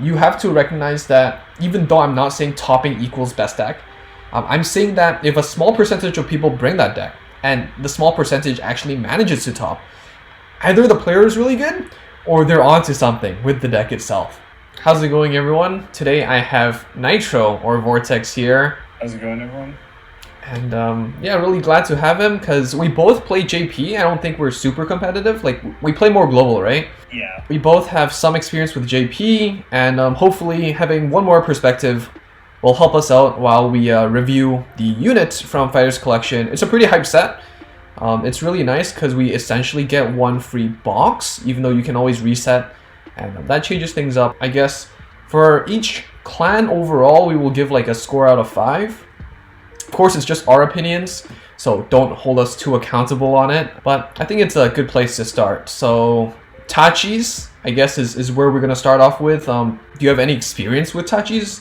you have to recognize that even though I'm not saying topping equals best deck, I'm saying that if a small percentage of people bring that deck, and the small percentage actually manages to top, either the player is really good, or they're onto something with the deck itself. How's it going, everyone? Today I have Nitro, or Vortex, here. How's it going, everyone? And yeah, really glad to have him, because we both play JP. I don't think we're super competitive. Like, we play more global, right? Yeah. We both have some experience with JP, and hopefully having one more perspective will help us out while we review the units from Fighters Collection. It's a pretty hype set. It's really nice because we essentially get one free box, even though you can always reset, and that changes things up. I guess for each clan overall, we will give like a score out of 5. Of course, it's just our opinions, so don't hold us too accountable on it, but I think it's a good place to start. So Tachis, I guess, is where we're going to start off with. Do you have any experience with Tachis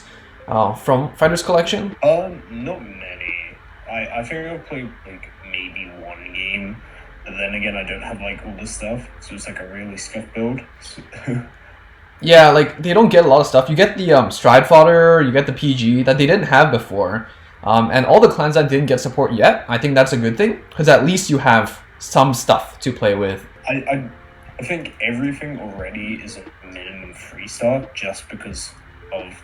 from Fighters Collection? Not many. I think I've played like maybe one game, but then again, I don't have like all the stuff, so it's like a really scuffed build. Yeah, like they don't get a lot of stuff. You get the Stride Fodder, you get the PG that they didn't have before, and all the clans that didn't get support yet. I think that's a good thing, because at least you have some stuff to play with. I think everything already is a minimum 3-star just because of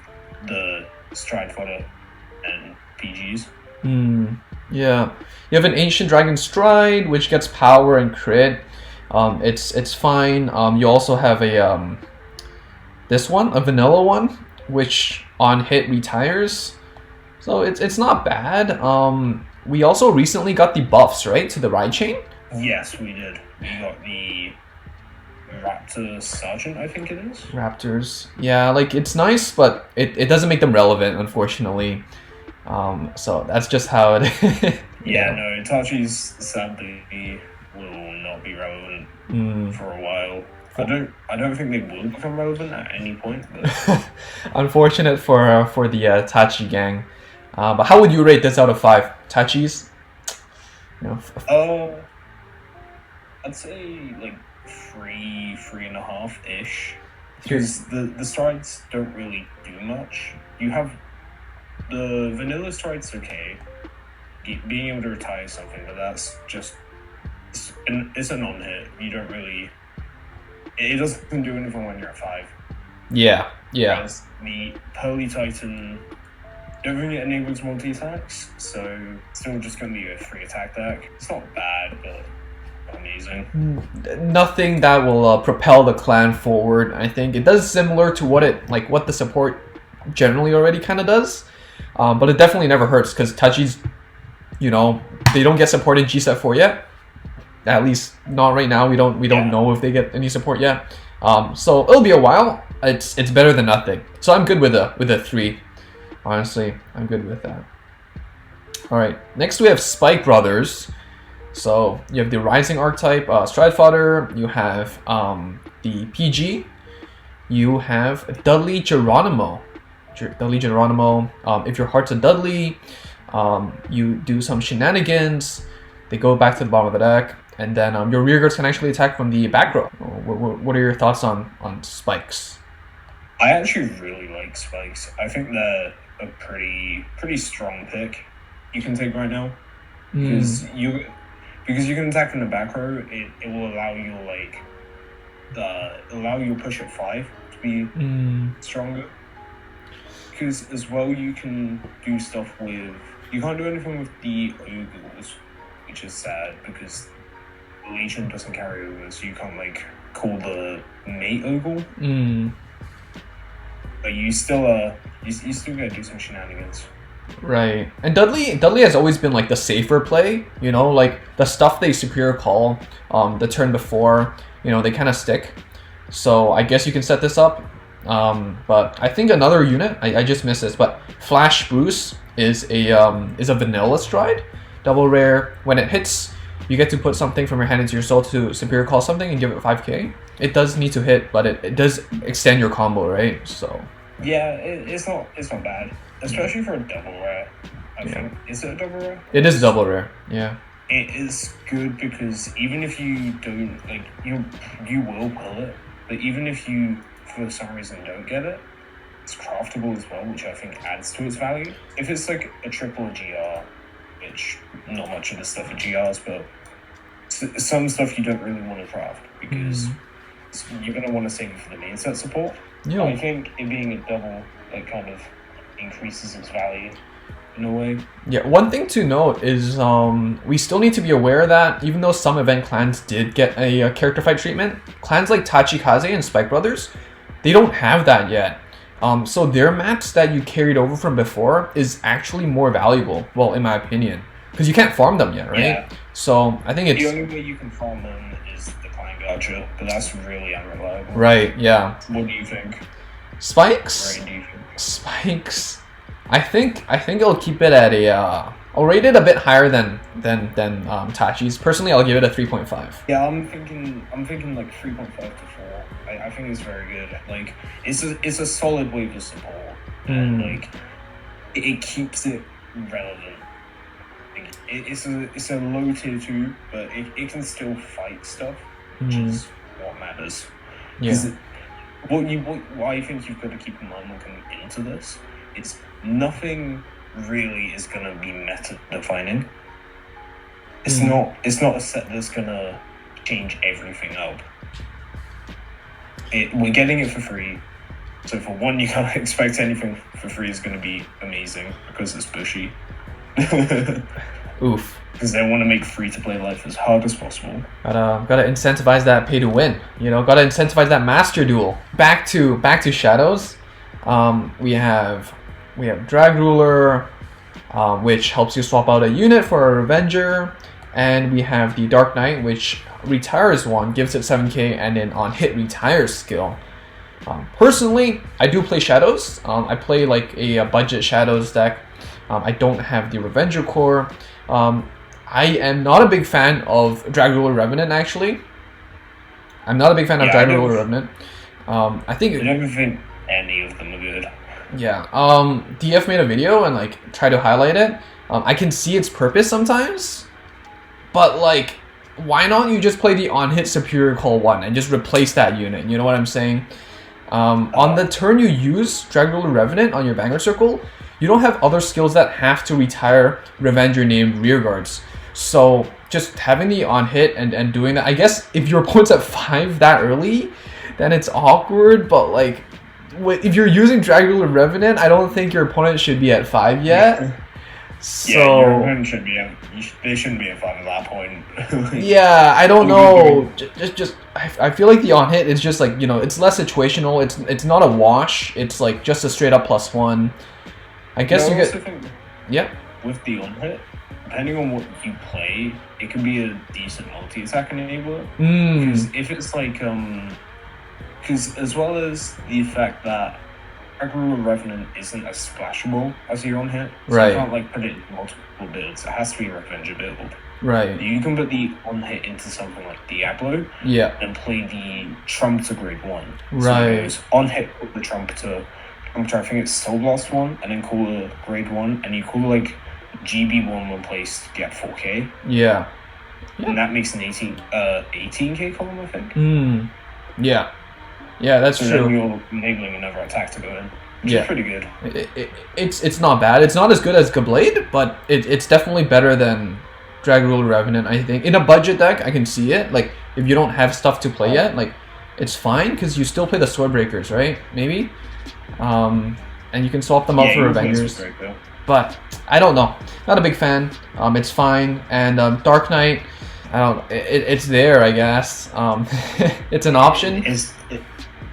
the Stride Fodder and PGs. Yeah, you have an Ancient Dragon Stride, which gets power and crit. It's fine. You also have a this one, a vanilla one, which on hit retires. So it's not bad. We also recently got the buffs, right, to the ride chain. Yes, we did. We got the Raptor Sergeant, I think it is. Raptors. Yeah, like it's nice, but it doesn't make them relevant, unfortunately. So that's just how it is. Yeah, no, Itachi's sadly will not be relevant for a while. I don't think they will become relevant at any point. But unfortunate for the Tachi gang. But how would you rate this out of 5? Tachis? I'd say like 3.5 ish. Because the strides don't really do much. You have the vanilla strides, okay. Being able to retire something, but that's just it's a non-hit. You don't really. It doesn't do anything when you're at 5. Yeah. Whereas the Pearly Titan don't think it enables multi-attacks, so it's still just going to be a 3-attack deck. It's not bad, but amazing. Nothing that will propel the clan forward. I think it does similar to what the support generally already kind of does, but it definitely never hurts because Tachis, they don't get support in G-Set 4 yet. At least not right now. We don't know if they get any support yet. So it'll be a while. It's better than nothing. So I'm good with a 3. Honestly, I'm good with that. All right. Next we have Spike Brothers. So you have the Rising archetype, Stride Fodder. You have the PG. You have Dudley Geronimo. If your heart's a Dudley, you do some shenanigans. They go back to the bottom of the deck. And then your rearguards can actually attack from the back row. What are your thoughts on spikes? I actually really like spikes. I think they're a pretty strong pick you can take right now. Because you can attack from the back row, it will allow you to push at 5 to be stronger. Because as well you can do stuff with. You can't do anything with the ogres, which is sad because Legion doesn't carry over, so you can't call the mate ogle. But you still gotta do some shenanigans. Right. And Dudley has always been the safer play, the stuff they superior call the turn before, they kind of stick. So I guess you can set this up. But I think another unit, I just missed this, but Flash Bruce is a vanilla stride, double rare. When it hits, you get to put something from your hand into your soul to superior call something and give it 5k. It does need to hit, but it does extend your combo, right? So yeah, it's not bad, especially for a double rare. I think. Is it a double rare? It is double rare. Yeah. It is good because even if you don't you will pull it, but even if you for some reason don't get it, it's craftable as well, which I think adds to its value. If it's like a triple GR, which not much of the stuff are GRs, but some stuff you don't really want to craft because you're going to want to save it for the main set support. Yeah. I think it being a double, it kind of increases its value in a way. Yeah, one thing to note is we still need to be aware that even though some event clans did get a character fight treatment, clans like Tachikaze and Spike Brothers, they don't have that yet. So their maps that you carried over from before is actually more valuable, well, in my opinion, because you can't farm them yet, right? Yeah. So I think it's... The only way you can farm them is the clan gacha, but that's really unreliable. Right, yeah. What do you think? Spikes? What do you think? Spikes. I think I'll keep it at a. I'll rate it a bit higher than Tachi's. Personally, I'll give it a 3.5. Yeah, I'm thinking like 3.5 to 4. I think it's very good. Like it's a solid wave of support, and like it keeps it relevant. Like, it's a low tier 2, but it can still fight stuff, which is what matters. Yeah. What I think you've got to keep in mind looking into this is nothing really is gonna be meta defining. It's not a set that's gonna change everything up. We're getting it for free, so for one you can't expect anything for free is gonna be amazing because it's bushy. Oof. Because they want to make free-to-play life as hard as possible. Gotta incentivize that pay to win. You know, gotta incentivize that master duel. Back to shadows. We have Drag Ruler, which helps you swap out a unit for a Revenger, and we have the Dark Knight, which retires one, gives it 7k, and then on hit retires skill. Personally, I do play shadows. I play like a budget shadows deck. I don't have the Revenger core. I am not a big fan of Drag Ruler Revenant, actually. I'm not a big fan of Drag Ruler Revenant. I don't think any of them are good. Yeah. DF made a video and like tried to highlight it. I can see its purpose sometimes, but like, why not you just play the on-hit Superior Call 1 and just replace that unit? You know what I'm saying? On the turn you use Drag Ruler Revenant on your Vanguard circle, you don't have other skills that have to retire Revenger named Rearguards. So just having the on hit and doing that, I guess if your opponent's at 5 that early, then it's awkward, but like if you're using Drag Ruler Revenant, I don't think your opponent should be at 5 yet. So yeah, your opponent should be they shouldn't be at 5 at that point. Yeah, I don't know. I feel like the on hit is just like, you know, it's less situational. It's not a wash. It's like just a straight up +1. I guess you get. Yeah. With the on hit, depending on what you play, it can be a decent multi-attack enabler. Because if it's like because as well as the fact that Regular Revenant isn't as splashable as your on hit, so right? You can't like put it in multiple builds. It has to be a Revenger build. Right. You can put the on hit into something like Diablo. Yeah. And play the Trumpeter grade 1. Right. So on hit with the Trumpeter. I think it's Soul Blast 1, and then call a grade 1, and you call like GB1 when placed to get 4k. Yeah. And that makes an 18k column, I think. Yeah. Yeah, that's true. Then you're enabling another attack to go in, which is pretty good. It's not bad. It's not as good as Gablade, but it's definitely better than Drag Ruler Revenant, I think. In a budget deck, I can see it. Like, if you don't have stuff to play yet, like, it's fine, because you still play the Swordbreakers, right? Maybe? And you can swap them out for Revengers. But I don't know. Not a big fan. It's fine. And Dark Knight, it's there, I guess. It's an option.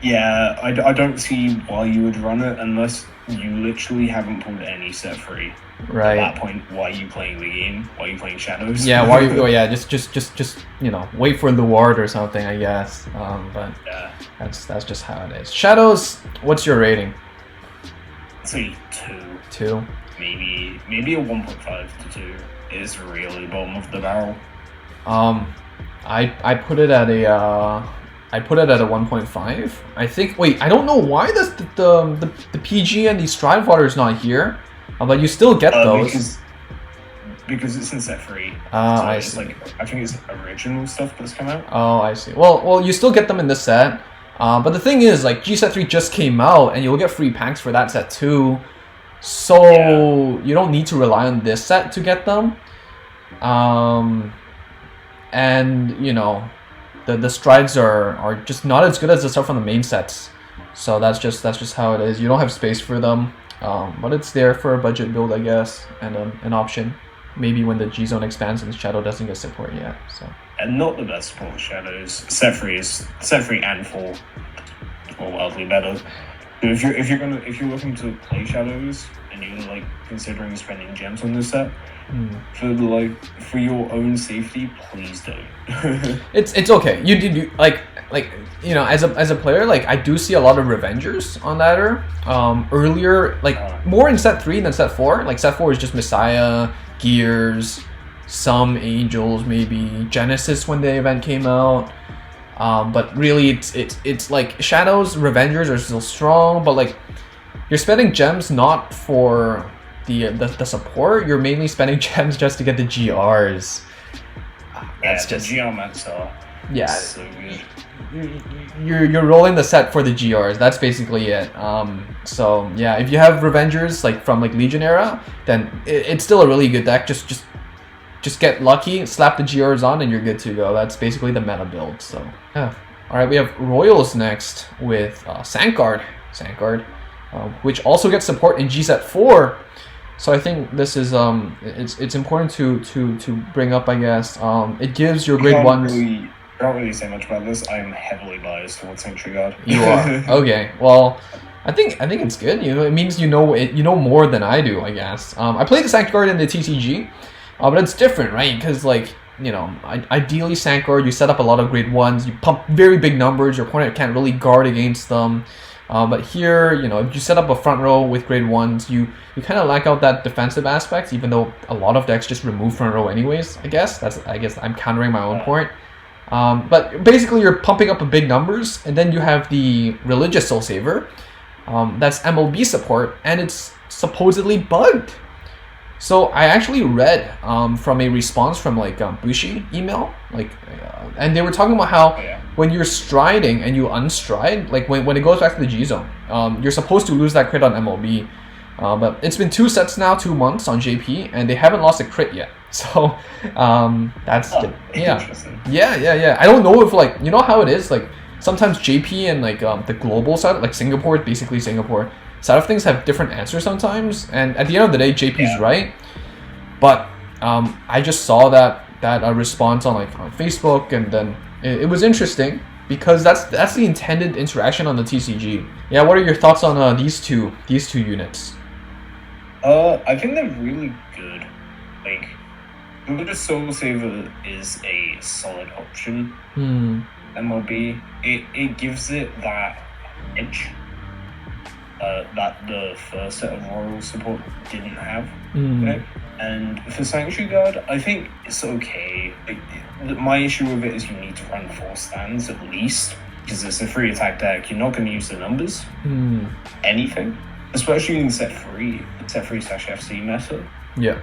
Yeah, I don't see why you would run it unless you literally haven't pulled any set free. Right. At that point, why are you playing the game? Why are you playing Shadows? Yeah, why are you? Oh yeah, just you know, wait for the ward or something, I guess. But yeah, that's just how it is. Shadows, what's your rating? I'd say 2. 2. Maybe a 1.5 to 2 is really bottom of the barrel. I put it at a 1.5. I think. Wait, I don't know why the PG and the Strive Water is not here, but you still get those. Because it's in set free. So I see. Like, I think it's original stuff that's come out. Oh, I see. Well, you still get them in this set. But the thing is, like, G set 3 just came out, and you'll get free packs for that set too. So you don't need to rely on this set to get them. And you know, the strides are just not as good as the stuff from the main sets. So that's just how it is. You don't have space for them, but it's there for a budget build, I guess, and an option. Maybe when the G zone expands and Shadow doesn't get support yet. So. And not the best support with Shadows. Set 3 and 4 are wildly better. So if you're looking to play Shadows and you're like considering spending gems on this set, for your own safety, please don't. It's okay. You like you know, as a player, like I do see a lot of Revengers on ladder. Earlier, like more in set 3 than set 4. Like set 4 is just Messiah, Gears, some Angels, maybe Genesis when the event came out. But really, it's like Shadows, Revengers are still strong, but like you're spending gems not for the support. You're mainly spending gems just to get the GRs. That's just GR max are so good. You're rolling the set for the GRs. That's basically it. So yeah, if you have Revengers like from like Legion era, then it's still a really good deck. Just get lucky, slap the GRs on, and you're good to go. That's basically the meta build. So yeah. All right, we have Royals next with Vanguard, which also gets support in G set 4. So I think this is it's important to bring up, I guess. It gives your grade 1s. I don't really say much about this. I am heavily biased towards Sanctuary Guard. You are? Okay. Well, I think it's good. You know, it means you know more than I do, I guess. I played the Sanctuary Guard in the TCG, but it's different, right? Because like, you know, ideally Sanctuary Guard, you set up a lot of grade 1s, you pump very big numbers, your opponent can't really guard against them. But here, you know, if you set up a front row with grade 1s, you kind of lack out that defensive aspect, even though a lot of decks just remove front row anyways, I guess. I guess I'm countering my own point. But basically you're pumping up a big numbers, and then you have the Religious Soul Saver. That's MLB support, and it's supposedly bugged. So I actually read from a response from like Bushi email, like, and they were talking about how when you're striding and you unstride, like when it goes back to the G zone, you're supposed to lose that crit on MLB. But it's been 2 sets now, 2 months on JP, and they haven't lost a crit yet. So that's yeah. I don't know if, like, you know how it is, like sometimes JP and like the global side, like Singapore, basically Singapore side of things have different answers sometimes, and at the end of the day, JP's right. But I just saw that response on like on Facebook, and then it was interesting because that's the intended interaction on the TCG. Yeah, what are your thoughts on these two units? I think they're really good. Like, Bermuda Soul Saver is a solid option. MLB, it gives it that edge that the first set of Royal support didn't have. Okay? And for Sanctuary Guard, I think it's okay. My issue with it is you need to run 4 stands at least, because it's a free attack deck. You're not going to use the numbers. Anything. Especially in set 3/FC meta. Yeah.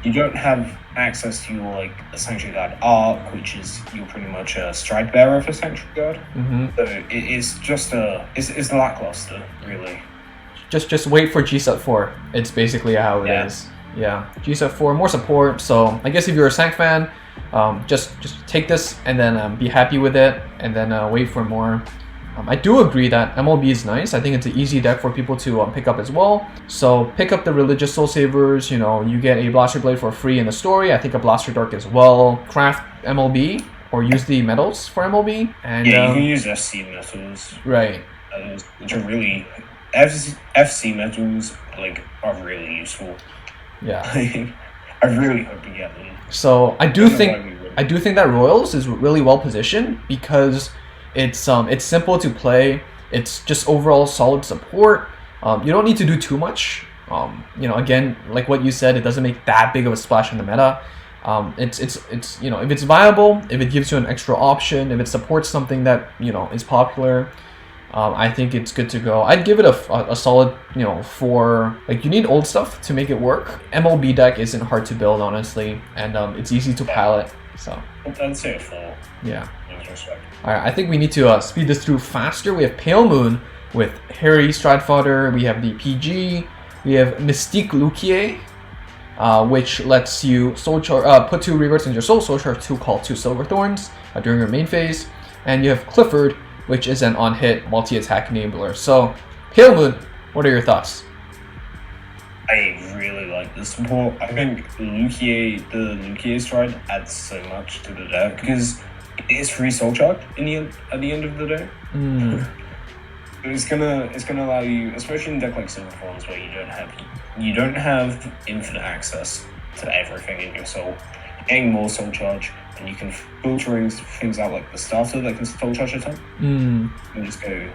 You don't have access to your like a Sanctuary Guard arc, which is you're pretty much a stride bearer for Sanctuary Guard. So it's just it's lackluster, really. Just wait for G set 4. It's basically how it is. Yeah, G set 4, more support. So I guess if you're a Sank fan, just take this and then be happy with it, and then wait for more. I do agree that MLB is nice. I think it's an easy deck for people to pick up as well. So pick up the Religious Soul Savers. You know, you get a Blaster Blade for free in the story. I think a Blaster Dark as well. Craft MLB or use the metals for MLB. And you can use FC metals. Right. Which are really FC metals like are really useful. Yeah. I really hope to get them. So I do think that Royals is really well positioned because it's simple to play. It's just overall solid support. You don't need to do too much. You know, again, like what you said, it doesn't make that big of a splash in the meta. It's you know, if it's viable, if it gives you an extra option, if it supports something that, you know, is popular, I think it's good to go. I'd give it a solid, you know, 4. Like, you need old stuff to make it work. MLB deck isn't hard to build, honestly, and it's easy to pilot. So I'd say a 4. Yeah. In respect. Alright, I think we need to speed this through faster. We have Pale Moon with Harry Stridefighter. We have the PG. We have Mystique Lukie, which lets you put 2 reverts into your soul charge 2, call 2 Silver Thorns during your main phase. And you have Clifford, which is an on-hit multi-attack enabler. So, Pale Moon, what are your thoughts? I really like the support. I think the Lukie stride adds so much to the deck because it is free soul charge at the end of the day. It's gonna allow you, especially in a deck like Silver Thorns, where you don't have infinite access to everything in your soul. You're getting more soul charge, and you can filtering things out like the starter that can soul charge a ton. And just go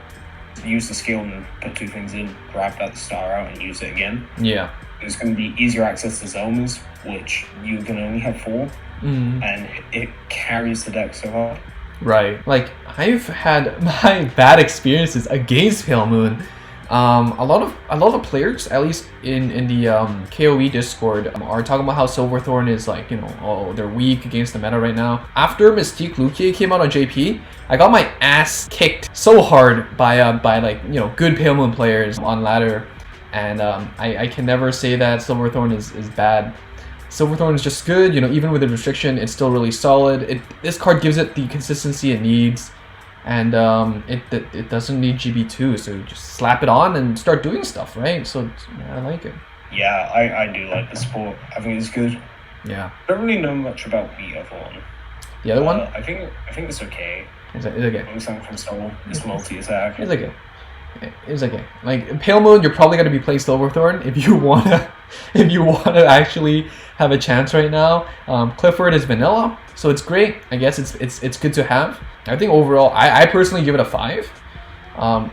use the skill and put 2 things in, grab that star out, and use it again. Yeah. There's going to be easier access to Zelmas, which you can only have 4, and it carries the deck so hard. Right. Like, I've had my bad experiences against Pale Moon. A lot of players, at least in the KOE Discord, are talking about how Silverthorn is like, they're weak against the meta right now. After Mystique Lukie came out on JP, I got my ass kicked so hard by good Pale Moon players on ladder, and I can never say that Silverthorn is bad. Silverthorn is just good, even with the restriction, it's still really solid. This card gives it the consistency it needs. And it doesn't need GB2, so you just slap it on and start doing stuff, right? So I like it. Yeah, I do like the support. I think it's good. Yeah. Don't really know much about the other one. The other one? I think it's okay. It's okay. Something from Soul. It's multi-attack. It's okay. It's okay. Like Pale Moon, you're probably gonna be playing Silverthorn if you wanna actually have a chance right now. Clifford is vanilla, so it's great. I guess it's good to have. I think overall, I personally give it a 5.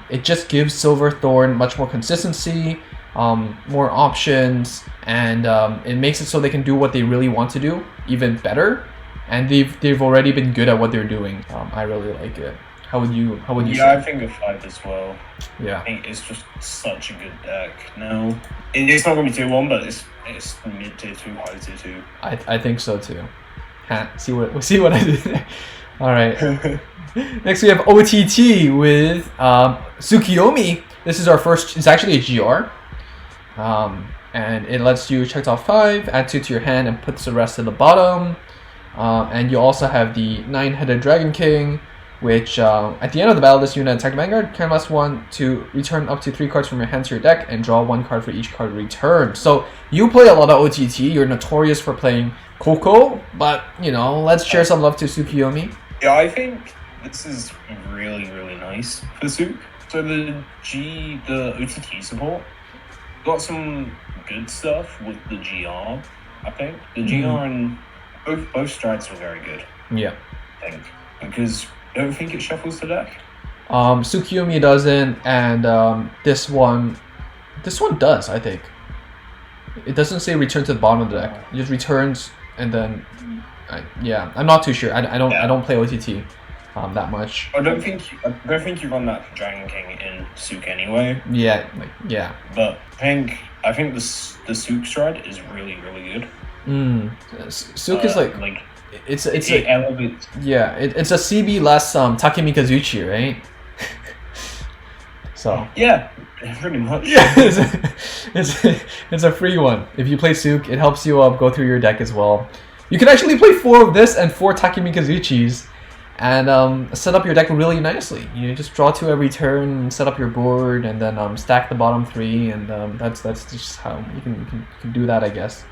It just gives Silverthorn much more consistency, more options, and it makes it so they can do what they really want to do even better. And they've already been good at what they're doing. I really like it. How would you say? Yeah, I think a 5 as well. Yeah. I think it's just such a good deck. No, it's not going to be tier 1, but it's mid tier 2, high tier 2. I think so too. See what I did there. All right. Next we have OTT with Tsukiyomi. This is our first. It's actually a GR, and it lets you check off 5, add 2 to your hand, and puts the rest at the bottom. And you also have the 9-headed Dragon King, which at the end of the battle, this unit attack Vanguard can last 1 to return up to 3 cards from your hand to your deck and draw 1 card for each card returned. So you play a lot of OTT. You're notorious for playing Coco, but let's share some love to Tsukiyomi. Yeah, I think this is really, really nice for Suk. So the OTT support got some good stuff with the GR. I think the GR and both strides were very good. Yeah, I think because I don't think it shuffles the deck. Tsukiyomi doesn't, and this one does. I think it doesn't say return to the bottom of the deck. It just returns, and then I'm not too sure. I don't play OTT that much. I don't think you run that Dragon King in Suk anyway. Yeah. But I think the Suk stride is really, really good. Suk is like it's it elevates. Yeah, it's a CB less Takemi Kazuchi, right? So yeah, pretty much. Yeah, it's a free one. If you play Suk, it helps you go through your deck as well. You can actually play 4 of this and 4 Takemi Kazuchis, and set up your deck really nicely. You just draw 2 every turn, set up your board, and then stack the bottom 3, and that's just how you can do that, I guess.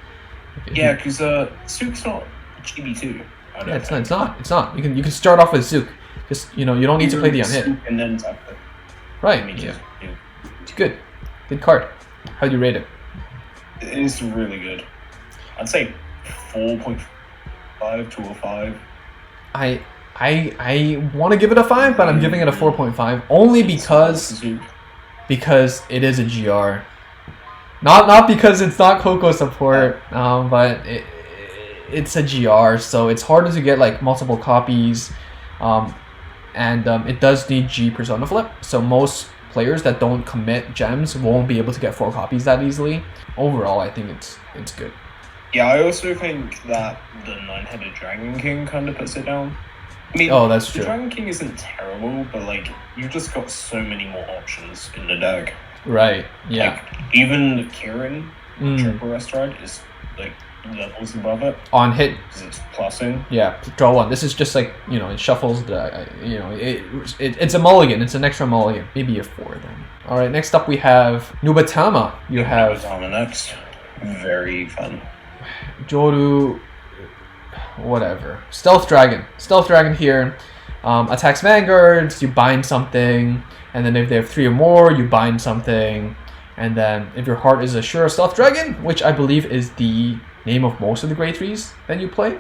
Yeah, because Suk's not GB2. Yeah, it's not. You can start off with Suk. Just you don't need to play the unhit. And then tap it. Right. Yeah. It's good. Good card. How do you rate it? It is really good. I'd say 4.5 to a 5. I want to give it a 5, but I'm giving it a 4.5 only because it is a GR. Not because it's not Coco support, but it's a GR, so it's harder to get like multiple copies, and it does need G Persona Flip. So most players that don't commit gems won't be able to get 4 copies that easily. Overall, I think it's good. Yeah, I also think that the 9-headed Dragon King kind of puts it down. I mean, Oh, that's the true. Dragon King isn't terrible, but like you've just got so many more options in the deck. Right. Yeah. Like even Kirin, triple Restride is like levels above it On hit. because it's plussing. Yeah. Draw one. This is just like, you know, it shuffles the. You know, it's a mulligan. It's an extra mulligan. Maybe a 4 then. All right. Next up we have Nubatama. You have Nubatama next. Very fun. Joru. Whatever. Stealth Dragon. Stealth Dragon here. Attacks Vanguards. You bind something. And then if they have 3 or more, you bind something. And then if your heart is a Ashura Stealth Dragon, which I believe is the name of most of the grade 3s that you play,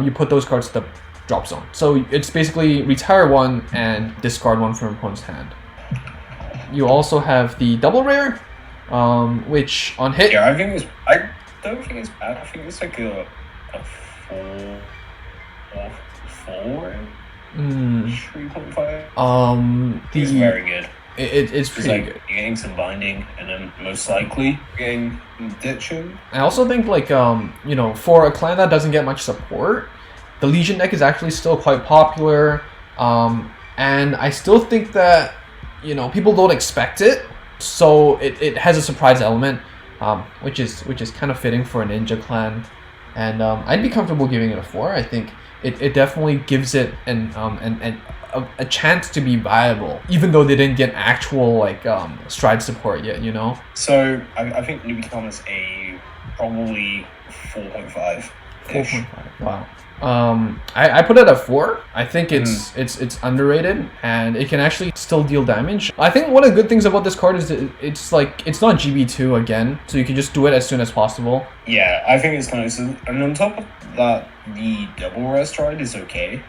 you put those cards to the drop zone. So it's basically retire 1 and discard 1 from opponent's hand. You also have the double rare, which on hit... Yeah, I don't think it's bad. I think it's like a 4. 3.5. It's very good. It's pretty like, good. You're getting some binding, and then most likely getting ditching. I also think, like, you know, for a clan that doesn't get much support, the Legion deck is actually still quite popular. And I still think that, you know, people don't expect it, so it has a surprise element, which is kind of fitting for a ninja clan. And I'd be comfortable giving it a 4. I think it definitely gives it a chance to be viable, even though they didn't get actual like stride support yet, you know. So I think Nubatama is probably 4.5. 4.5. Wow. I put it at 4. I think it's underrated, and it can actually still deal damage. I think one of the good things about this card is that it's not GB2 again, so you can just do it as soon as possible. Yeah, I think it's nice, and on top of that, the double rest ride is okay.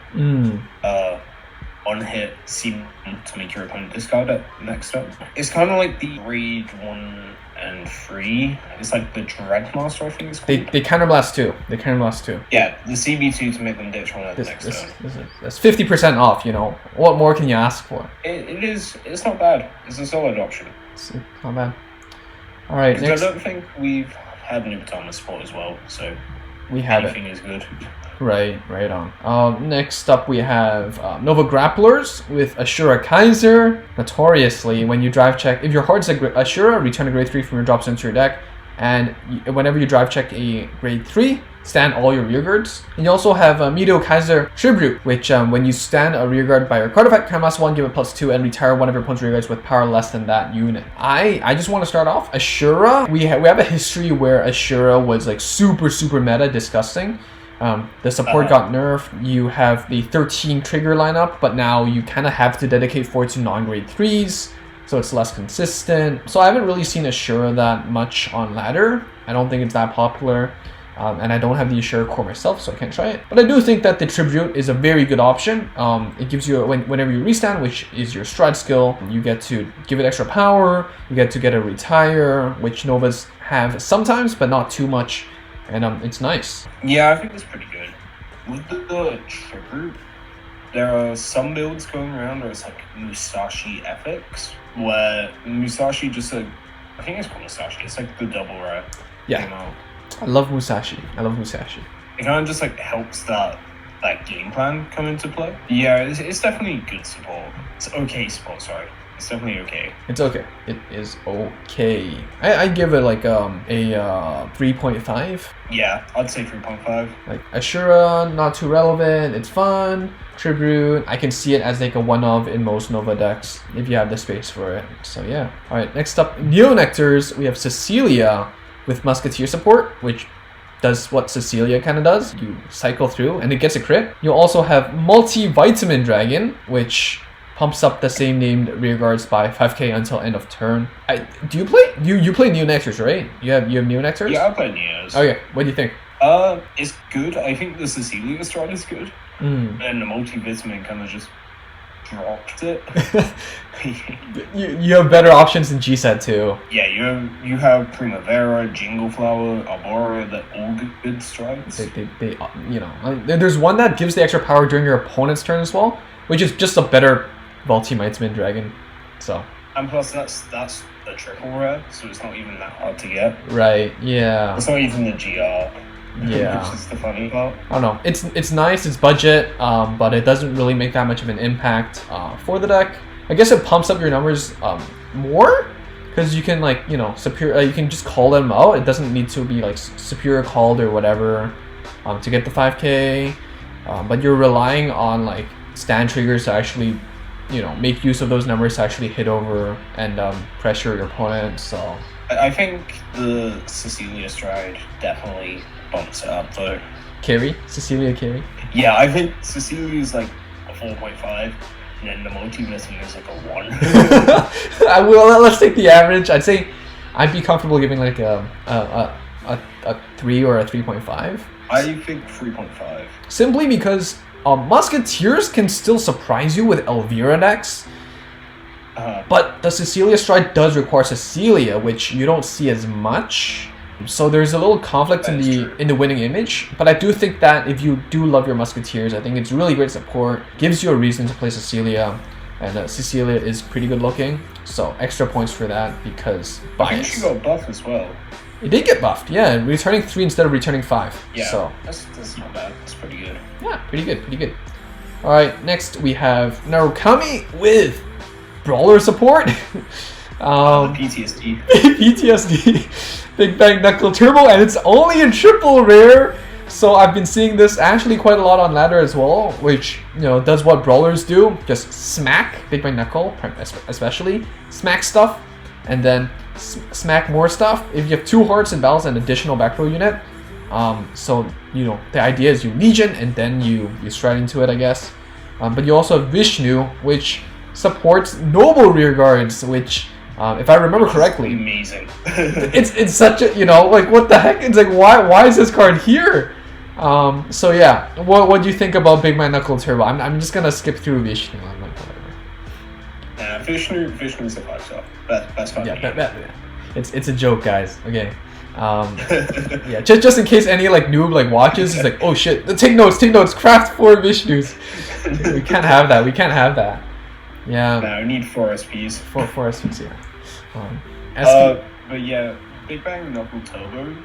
On hit, seem to make your opponent discard it next up. It's kind of like the grade 1 and 3. It's like the Dreadmaster, I think it's called. They counterblast too. Yeah, the CB2 to make them ditch one at the next turn. That's 50% off, you know. What more can you ask for? It's not bad. It's a solid option. It's not bad. All right, next. I don't think we've had Nubatama support as well, so we have anything is good. Right on. Next up we have Nova Grapplers with Ashura Kaiser. Notoriously, when you drive check, if your heart's a Ashura, return a grade 3 from your drop zone to your deck, and whenever you drive check a grade 3, stand all your rearguards. And you also have Mido Kaiser Tribute, which when you stand a rearguard by your card effect, cast +1, give it +2, and retire one of your opponent's rearguards with power less than that unit. I just want to start off Ashura. We have a history where Ashura was like super meta, disgusting. The support got nerfed. You have the 13 trigger lineup, but now you kind of have to dedicate 4 to non-grade 3s, so it's less consistent. So I haven't really seen Ashura that much on ladder. I don't think it's that popular, and I don't have the Ashura core myself, so I can't try it. But I do think that the Tribute is a very good option. It gives you, whenever you restand, which is your stride skill, you get to give it extra power, you get to get a retire, which Novas have sometimes, but not too much. And it's nice. Yeah, I think it's pretty good. With the tribute, there are some builds going around where it's like Musashi Epics, where Musashi just like, I think it's called Musashi, it's like the double rare. Yeah. I love Musashi. It kind of just like helps that game plan come into play. Yeah, it's definitely good support. It's okay support, sorry. It's definitely okay. It's okay. It is okay. I give it like a 3.5. Yeah, I'd say 3.5. Like Ashura, not too relevant. It's fun. Tribute, I can see it as like a one-of in most Nova decks if you have the space for it. So yeah. All right. Next up, Neo Nectars. We have Cecilia with Musketeer support, which does what Cecilia kind of does. You cycle through and it gets a crit. You also have Multivitamin Dragon, which pumps up the same named rearguards by 5k until end of turn. Do you play? You play Neo Nectars, right? You have Neo Nectars? Yeah, I play Neos. Okay, what do you think? It's good. I think the Cecilia stride is good. And the multivitamin kind of just dropped it. you have better options than G-Set too. Yeah, you have Primavera, Jingle Flower, Arbora, that all good strides. They you know, there's one that gives the extra power during your opponent's turn as well, which is just a better Multivitamin Dragon. So And plus, that's a triple rare, so it's not even that hard to get. Right, yeah. It's not even the GR. Yeah. Which is the funny part. I don't know. It's nice, it's budget, but it doesn't really make that much of an impact for the deck. I guess it pumps up your numbers more, because you can, like, you know, you can just call them out. It doesn't need to be like superior called or whatever to get the 5k, but you're relying on like stand triggers to actually, you know, make use of those numbers to actually hit over and pressure your opponent. So I think the Cecilia Stride definitely bumps it up though. Cecilia carry. Yeah, I think Cecilia's like a 4.5. And then the multi-missing is like a 1. Let's take the average. I'd say I'd be comfortable giving like a 3 or a 3.5. I think 3.5. Simply because Musketeers can still surprise you with Elvira decks. But the Cecilia Stride does require Cecilia, which you don't see as much. So there's a little conflict in the winning image, but I do think that if you do love your Musketeers, I think it's really great support. Gives you a reason to play Cecilia, and Cecilia is pretty good looking. So extra points for that because bias. She got buffed as well. It did get buffed, yeah. Returning 3 instead of returning 5. Yeah, so that's not bad. That's pretty good. Yeah, pretty good. All right, next we have Narukami with Brawler support. PTSD. PTSD. Big Bang Knuckle Turbo, and it's only a triple rare. So I've been seeing this actually quite a lot on ladder as well, which, you know, does what brawlers do. Just smack Big Bang Knuckle, especially. Smack stuff, and then smack more stuff. If you have 2 hearts and battles an additional back row unit, so, you know, the idea is you Legion, and then you stride into it, I guess. But you also have Vishnu, which supports Noble Rearguards, which... if I remember correctly, amazing. it's such a, you know, like, what the heck? It's like, why is this card here? So yeah, what do you think about Big Man Knuckle Turbo? I'm just gonna skip through Vishnu. I'm like, whatever. Vishnu's a 5-star. That's fine. Yeah, it's a joke, guys. Okay. Yeah, just in case any like noob like watches, it's like, oh shit, take notes. Craft 4 Vishnus. We can't have that. Yeah. No, we need 4 SPs. 4 SPs, yeah. But yeah, Big Bang Knuckle Turbo,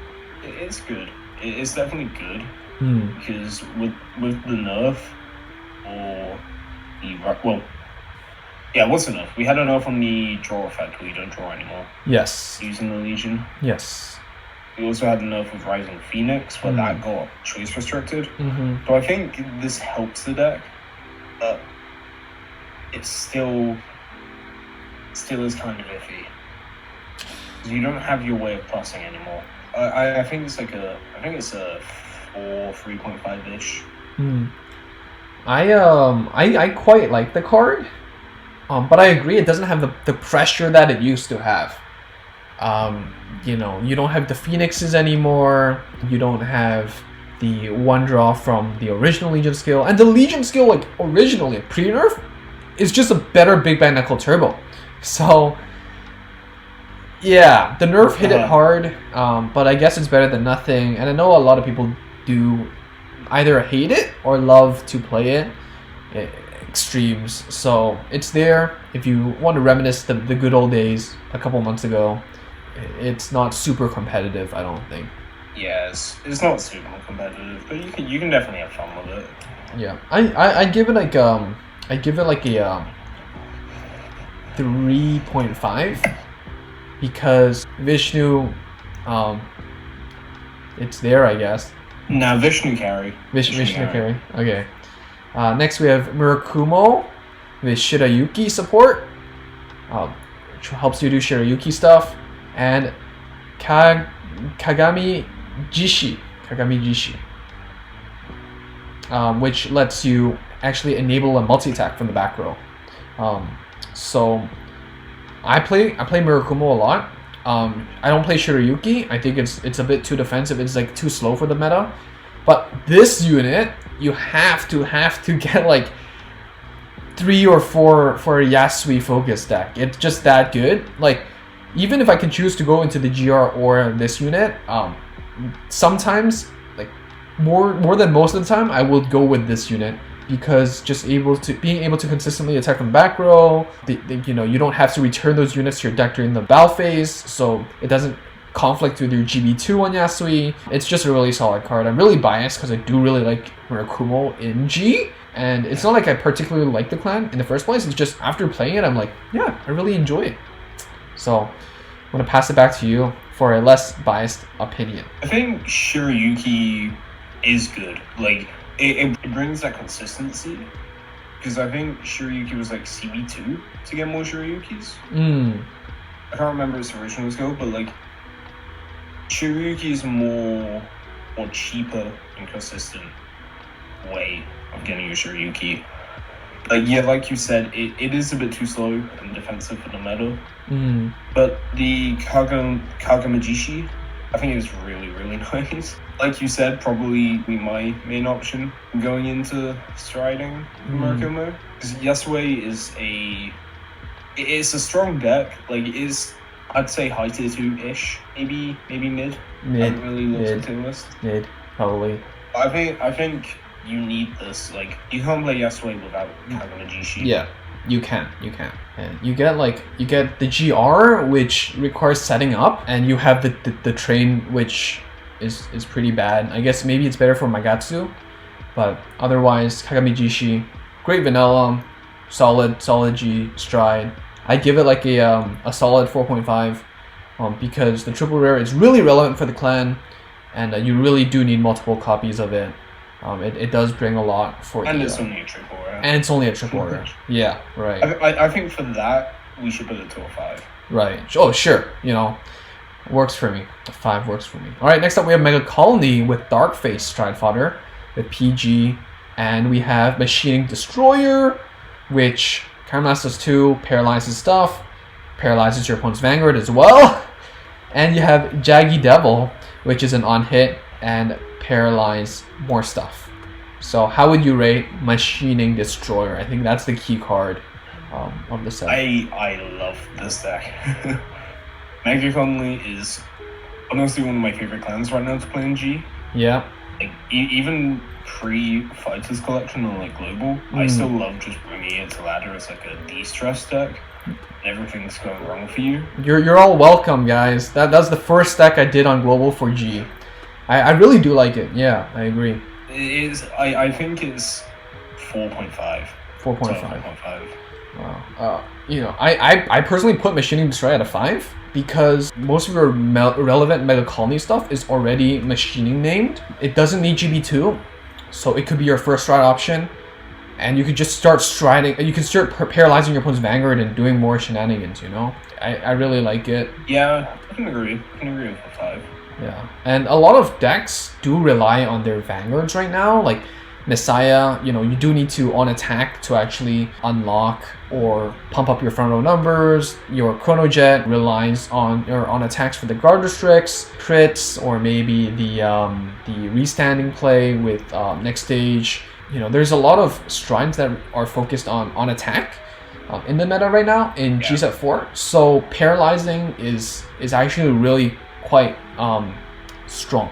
it's good. It's definitely good because with the nerf or what's the nerf? We had a nerf on the draw effect where you don't draw anymore. Yes. Using the Legion. Yes. We also had a nerf with Rising Phoenix where that got choice restricted. Mm-hmm. So I think this helps the deck, but it's still is kind of iffy. You don't have your way of plussing anymore. I think it's like a 3.5-ish. I quite like the card, but I agree it doesn't have the pressure that it used to have. You know, you don't have the Phoenixes anymore. You don't have the 1 draw from the original Legion skill, and the Legion skill, like originally pre-nerf, is just a better Big Bang Knuckle Turbo. So yeah, the nerf hit it hard, but I guess it's better than nothing. And I know a lot of people do either hate it or love to play it. Extremes. So it's there if you want to reminisce the good old days a couple months ago. It's not super competitive, I don't think. Yeah, it's not super competitive, but you can definitely have fun with it. Yeah, I give it like a 3.5 because Vishnu, it's there, I guess. Nah, Vishnu carry. Vishnu carry. Okay. Next we have Murakumo with Shirayuki support, which helps you do Shirayuki stuff, and Kagami Jishi, which lets you actually enable a multi-attack from the back row. So I play Murakumo a lot. I don't play Shirayuki. I think it's a bit too defensive. It's like too slow for the meta. But this unit, you have to get like 3 or 4 for a Yasui focus deck. It's just that good. Like, even if I can choose to go into the GR or this unit, sometimes, like more than most of the time, I will go with this unit because just being able to consistently attack from the back row. You know, you don't have to return those units to your deck during the battle phase, so it doesn't conflict with your GB2 on Yasui. It's just a really solid card. I'm really biased because I do really like Murakumo in G, and it's not like I particularly like the clan in the first place. It's just after playing it, I'm like, yeah, I really enjoy it. So I'm gonna pass it back to you for a less biased opinion. I think Shiryuki is good. Like, it brings that consistency. Because I think Shiryuki was like CB2 to get more Shiryukis. I can't remember its original skill, but like, Shiryuki is more cheaper and consistent way of getting your Shiryuki. Like, yeah, like you said, it is a bit too slow and defensive for the meta. But the Kagamajishi, I think is really, really nice. Like you said, probably my main option going into striding Murakumo. Because Yasui it's a strong deck. Like, it is, I'd say high tier 2-ish, maybe mid. I haven't really looked at the tier list. Mid, probably. I think you need this. Like, you can't play Yasui without Kagamajishi. Yeah, you can. And you get the GR, which requires setting up, and you have the train, which is pretty bad. I guess maybe it's better for Magatsu, but otherwise Kagamajishi, great vanilla, solid G stride. I give it like a solid 4.5 because the triple rare is really relevant for the clan, and you really do need multiple copies of it. It does bring a lot for and it's only a triple rare. And it's only a triple rare. Yeah, right. I think for that we should put it to a 5. Right. Oh, sure. You know, works for me. A 5 works for me. All right. Next up, we have Megacolony with Darkface Stride Fodder with PG, and we have Machining Destroyer, which countermasses 2, paralyzes stuff, paralyzes your opponent's Vanguard as well, and you have Jaggy Devil, which is an on-hit and paralyze more stuff. So how would you rate Machining Destroyer? I think that's the key card of the set. I love this deck. Megacolony is honestly one of my favorite clans right now to play in G. Yeah. Like, even pre-Fighters Collection or like Global, I still love just bringing it to ladder as like a de-stress deck. Everything's going wrong for you. You're all welcome, guys. That's the first deck I did on Global for G. I really do like it. Yeah, I agree. It is. I think it's 4.5. 4.5. Wow. You know, I personally put Machining Destroy at a 5 because most of your relevant Megacolony stuff is already machining named. It doesn't need GB2, so it could be your first stride option, and you could just start striding. You can start paralyzing your opponent's Vanguard and doing more shenanigans. You know, I really like it. Yeah, I can agree. I can agree with a 5. Yeah, and a lot of decks do rely on their Vanguards right now, like Messiah. You know, you do need to on attack to actually unlock or pump up your front row numbers. Your Chrono Jet relies on attacks for the guard restricts, crits, or maybe the restanding play with next stage. You know, there's a lot of strides that are focused on attack in the meta right now in GSET 4. So paralyzing is actually really quite strong,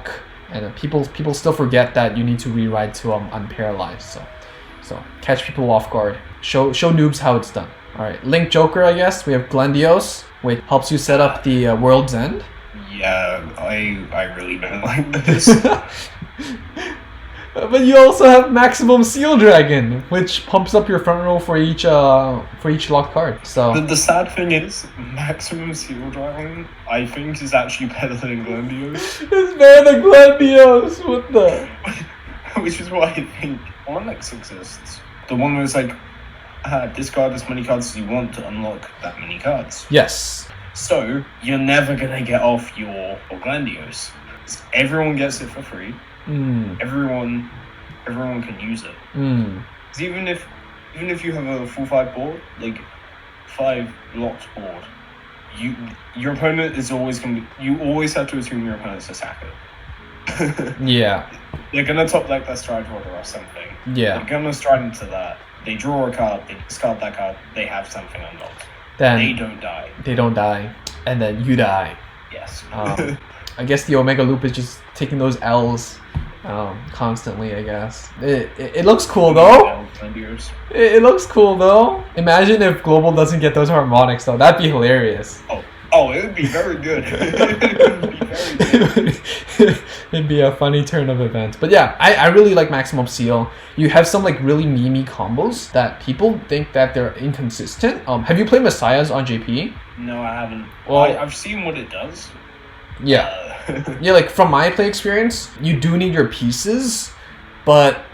and people still forget that you need to rewrite to unparalyzed. So catch people off guard. Show noobs how it's done. All right, Link Joker. I guess we have Glendios, which helps you set up the World's End. Yeah, I really don't like this. But you also have Maximum Seal Dragon, which pumps up your front row for each locked card. So the sad thing is, Maximum Seal Dragon, I think, is actually better than Glendios. It's better than Glendios. What the? Which is why I think Onyx exists. The one where it's like, discard as many cards as you want to unlock that many cards. Yes. So you're never gonna get off your Glendios. Everyone gets it for free. Everyone can use it. 'Cause even if you have a full 5 board, like 5 locked board, your opponent is always gonna be, you always have to assume your opponent's a sacker. Yeah. They're gonna top deck their stride order or something. Yeah. They're gonna stride into that. They draw a card, they discard that card, they have something unlocked. Then they don't die. They don't die. And then you die. Yes. I guess the Omega Loop is just taking those L's constantly, I guess. It looks cool though. It looks cool though. Imagine if Global doesn't get those harmonics though. That'd be hilarious. Oh, it would be very good. It would be very good. It'd be a funny turn of events. But yeah, I really like Maximum Seal. You have some like really memey combos that people think that they're inconsistent. Have you played Messiahs on JP? No, I haven't. Well, I've seen what it does. Yeah. Yeah, like from my play experience, you do need your pieces, but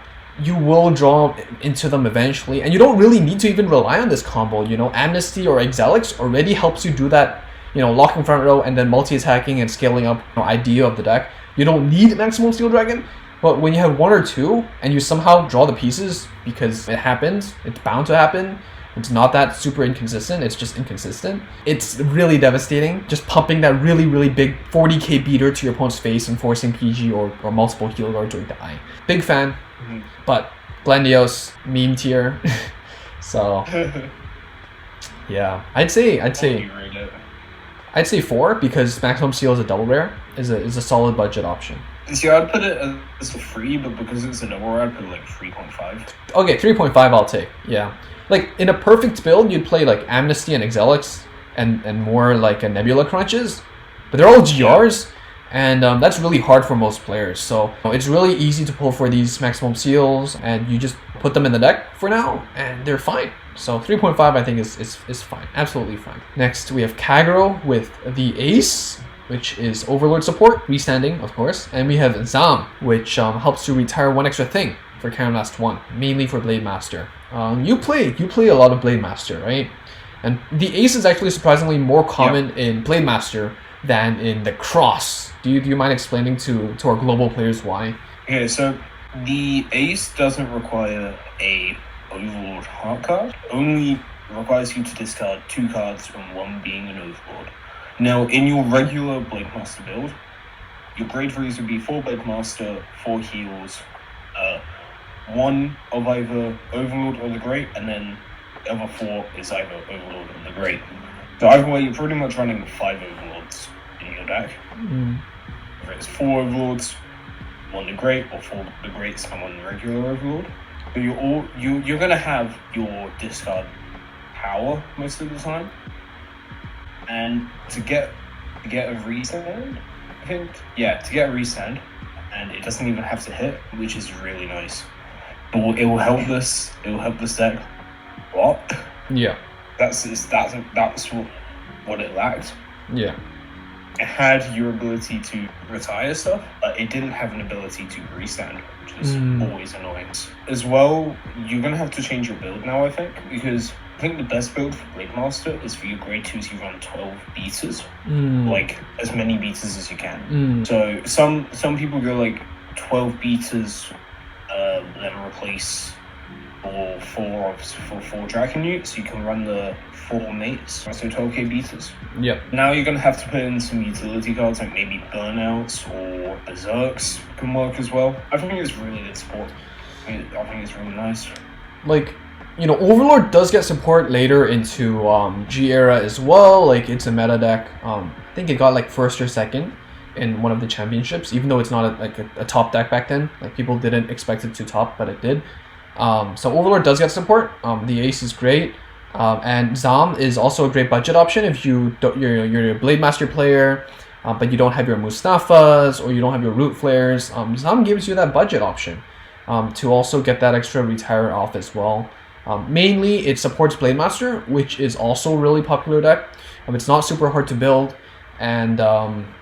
you will draw into them eventually, and you don't really need to even rely on this combo. You know, Amnesty or Exilics already helps you do that. You know, locking front row and then multi-attacking and scaling up, you know, idea of the deck. You don't need Maximum Steel Dragon, but when you have one or two and you somehow draw the pieces because it happens, it's bound to happen. It's not that super inconsistent, it's just inconsistent. It's really devastating, just pumping that really, really big 40k beater to your opponent's face and forcing PG or multiple heal guard to die. Big fan, but Glendios, meme tier. So, yeah, I'd say 4 because Maximum Seal is a double rare, is a solid budget option. See, I'd put it as a 3, but because it's a double rare, I'd put it like 3.5. Okay, 3.5 I'll take, yeah. Like, in a perfect build, you'd play like Amnesty and Exilics and more like a Nebula Crunches, but they're all GRs, and that's really hard for most players. So it's really easy to pull for these Maximum Seals, and you just put them in the deck for now, and they're fine. So 3.5 I think is fine, absolutely fine. Next we have Kagero with the Ace, which is Overlord support, restanding of course, and we have Zam, which helps you retire one extra thing for Karen Last 1, mainly for Blade Master. You play a lot of Blade Master, right? And the Ace is actually surprisingly more common in Blade Master than in the Cross. Do you mind explaining to our global players why? Okay, so the Ace doesn't require a Overlord heart card, only requires you to discard 2 cards and 1 being an Overlord. Now, in your regular Blade Master build, your grade 3s would be 4 Blade Master, 4 heals, 1 of either Overlord or the Great, and then the other 4 is either Overlord or the Great. So either way, you're pretty much running 5 Overlords in your deck. Whether it's 4 Overlords, 1 the Great, or 4 the Greats and 1 regular Overlord. But you're gonna have your discard power most of the time. And to get a restand, I think, to get a restand, and it doesn't even have to hit, which is really nice. But it will help this deck. What? Yeah. That's what it lacked. Yeah. It had your ability to retire stuff, but it didn't have an ability to restand, which is always annoying. As well, you're gonna have to change your build now, I think, because I think the best build for Blade Master is for your grade 2s, you run 12 beaters. Like, as many beaters as you can. So some people go like 12 beaters, then replace for 4 Dragon Newts. You can run the 4 mates, so 12k beaters. Yep. Now you're gonna have to put in some utility cards like maybe Burnouts or Berserks can work as well. I think it's really good support. I think it's really nice. Like, you know, Overlord does get support later into G era as well. Like, it's a meta deck. I think it got like 1st or 2nd in one of the championships, even though it's not a top deck back then. Like, people didn't expect it to top, but it did. So Overlord does get support. The Ace is great. And Zam is also a great budget option if you're a Blade Master player, but you don't have your Mustafas or you don't have your Root Flares. Zam gives you that budget option to also get that extra retire off as well. Mainly, it supports Blade Master, which is also a really popular deck. It's not super hard to build, and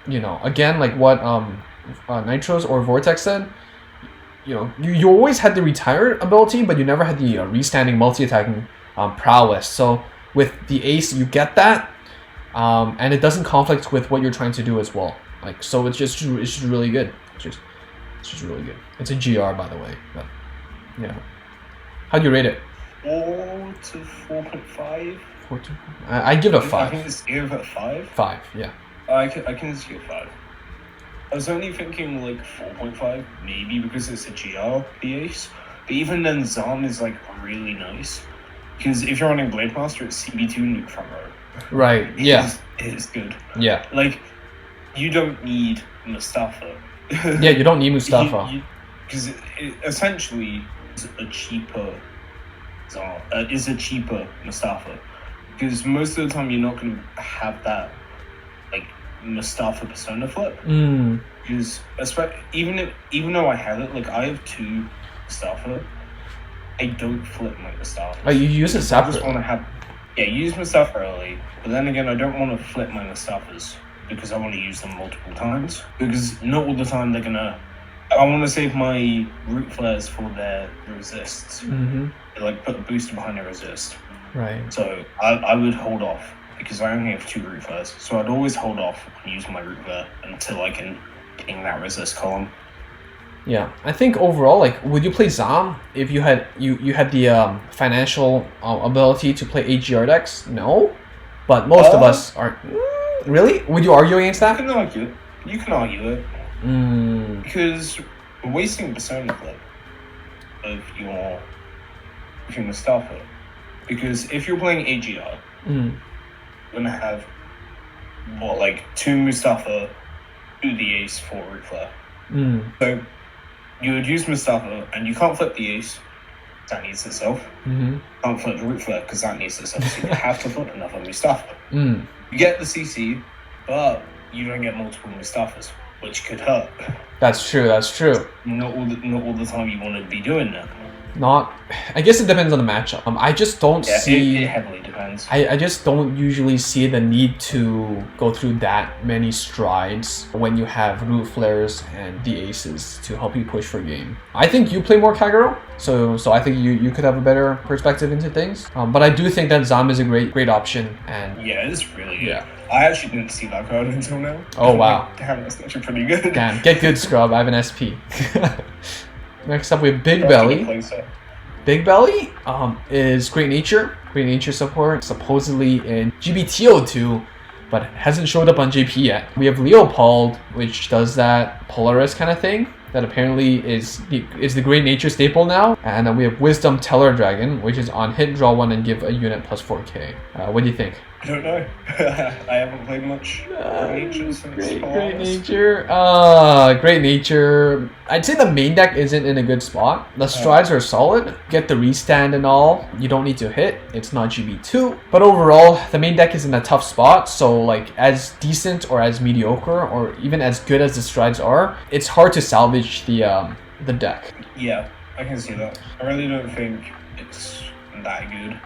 you know, again, like what Nitros or Vortex said, you know, you always had the retire ability, but you never had the restanding multi-attacking prowess. So with the Ace, you get that, and it doesn't conflict with what you're trying to do as well. Like, so it's just really good. It's just really good. It's a GR, by the way. But yeah, how do you rate it? 4 to 4.5. I give it a 5. I think it's give it 5. 5, yeah. I can just give 5. I was only thinking like 4.5, maybe because it's a GR, the Ace. But even then, Zam is like really nice. Because if you're running Blade Master, it's CB2 nuke front row. Right, yeah. It is good. Yeah. Like, you don't need Mustafa. Yeah, you don't need Mustafa. because it essentially is a cheaper Mustafa. Because most of the time you're not going to have that like Mustafa persona flip. Because even though I have it, like I have 2 Mustafa, I don't flip my Mustafa. Oh, you use it separately. I just want to have use Mustafa early, but then again I don't want to flip my Mustafas because I want to use them multiple times. Because not all the time they're gonna. I want to save my root flares for their resists. They, like put a booster behind their resist. Right. So I would hold off because I only have 2 root flares. So I'd always hold off on using my root flare until I can ping that resist column. Yeah, I think overall, like, would you play Zom if you had you had the financial ability to play AGR decks? No, but most of us aren't. Really? Would you argue against that? You can argue it. You can argue it. Because we're wasting persona flip of your Mustafa. Because if you're playing AGR, you're gonna have like 2 Mustafa, 2 the ace, 4 root flare. So you would use Mustafa, and you can't flip the ace. That needs itself. Can't flip the root flare because that needs itself. So you have to flip another Mustafa. You get the CC, but you don't get multiple Mustafas, which could hurt. That's true. That's true. Not all the time you want to be doing that. I guess it depends on the matchup. I just don't see. It heavily depends. I just don't usually see the need to go through that many strides when you have root flares and the aces to help you push for game. I think you play more Kagero, so I think you could have a better perspective into things. But I do think that Zom is a great option. And yeah, it's really good. Yeah. I actually didn't see that card until now. Oh wow! Like, damn, that's actually pretty good. Damn, get good, scrub. I have an SP. Next up, we have Big Belly. Big Belly is Great Nature. Great Nature support, supposedly in GBTO2, but hasn't showed up on JP yet. We have Leopold, which does that Polaris kind of thing. That apparently is the Great Nature staple now. And then we have Wisdom Teller Dragon, which is on hit, draw 1, and give a unit plus 4k. What do you think? I don't know. I haven't played much Great Nature since Great Nature. Great Nature. I'd say the main deck isn't in a good spot. The strides are solid. Get the restand and all. You don't need to hit. It's not GB2. But overall, the main deck is in a tough spot. So like as decent or as mediocre or even as good as the strides are, it's hard to salvage the deck. Yeah, I can see that. I really don't think it's that good.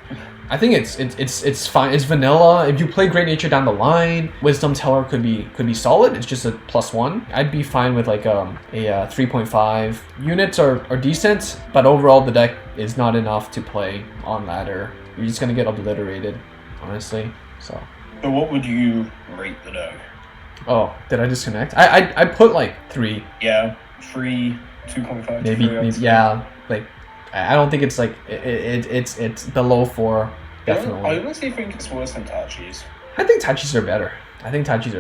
I think it's fine. It's vanilla. If you play Great Nature down the line, Wisdom Teller could be solid. It's just a +1. I'd be fine with like a 3.5. Units are decent, but overall the deck is not enough to play on ladder. You're just gonna get obliterated, honestly. So what would you rate the deck? Oh, did I disconnect? I put like 3. Yeah, 3, 2.5. Maybe yeah, like. I don't think it's like it's below 4. Definitely. I honestly think it's worse than Tachi's. I think Tachi's are better. I think Tachi's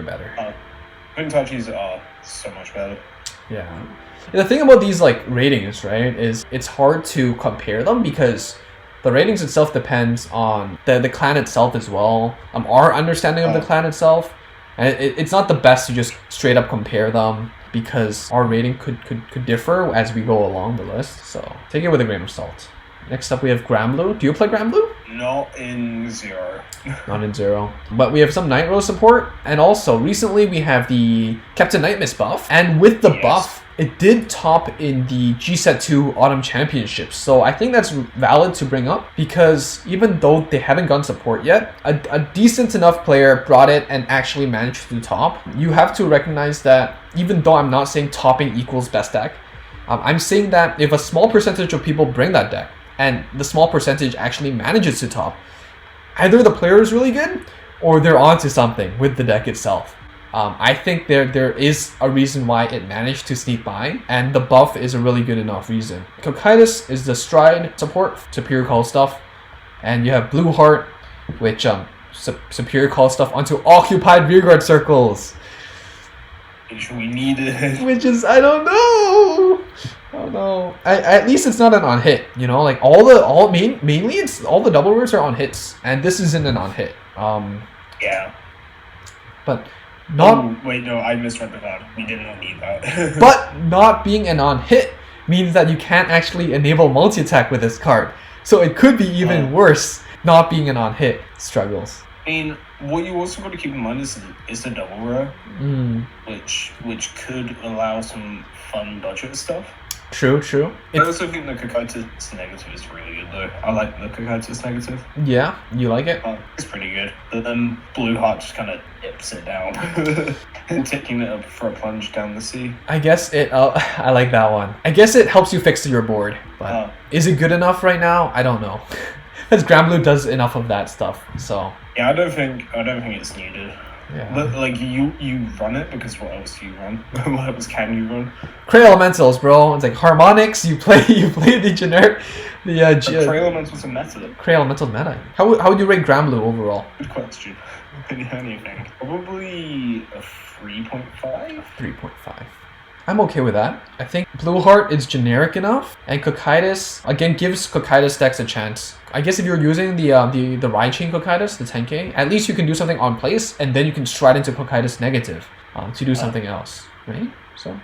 are so much better. Yeah. The thing about these like ratings, right, is it's hard to compare them because the ratings itself depends on the clan itself as well. Our understanding of the clan itself, and it's not the best to just straight up compare them, because our rating could differ as we go along the list. So take it with a grain of salt. Next up, we have Granblue. Do you play Granblue? Not in 0. Not in 0. But we have some Nitro support. And also, recently we have the Captain Nightmist buff. And with the buff, it did top in the GSET2 Autumn Championships. So I think that's valid to bring up, because even though they haven't gotten support yet, a decent enough player brought it and actually managed to top. You have to recognize that even though I'm not saying topping equals best deck, I'm saying that if a small percentage of people bring that deck, and the small percentage actually manages to top, either the player is really good or they're onto something with the deck itself. I think there is a reason why it managed to sneak by, and the buff is a really good enough reason. Cocytus is the stride support, superior call stuff, and you have Blue Heart, which superior call stuff onto occupied rearguard circles. Which we needed. Which is, I don't know. At least it's not an on hit, you know, like mainly it's all the double words are on hits, and this isn't an on hit. Yeah. But not. Oh, wait, no, I misread the card. We did not need that. But not being an on hit means that you can't actually enable multi-attack with this card. So it could be even worse not being an on-hit struggles. I mean, what you also got to keep in mind is the double row, which could allow some fun budget stuff. True. I also think the Kagero negative is really good though. I like the Kagero negative. Yeah, you like it? It's pretty good. But then Blue Heart just kind of dips it down, and taking it up for a plunge down the sea. I guess it. I like that one. I guess it helps you fix your board. But is it good enough right now? I don't know. Because Granblue does enough of that stuff. So yeah, I don't think it's needed. Yeah. But like you run it because what else do you run? What else can you run? Cray Elementals, bro. It's like harmonics. You play the generic. Cray Elementals are meta. Cray Elementals meta. How would you rate Granblue overall? Good question. Anything. Probably a 3.5. 3.5. I'm okay with that. I think Blue Heart is generic enough, and Kagero again gives Kagero decks a chance. I guess if you're using the Raichain Kagero, the 10k, at least you can do something on place, and then you can stride into Kagero negative to do something else, right? So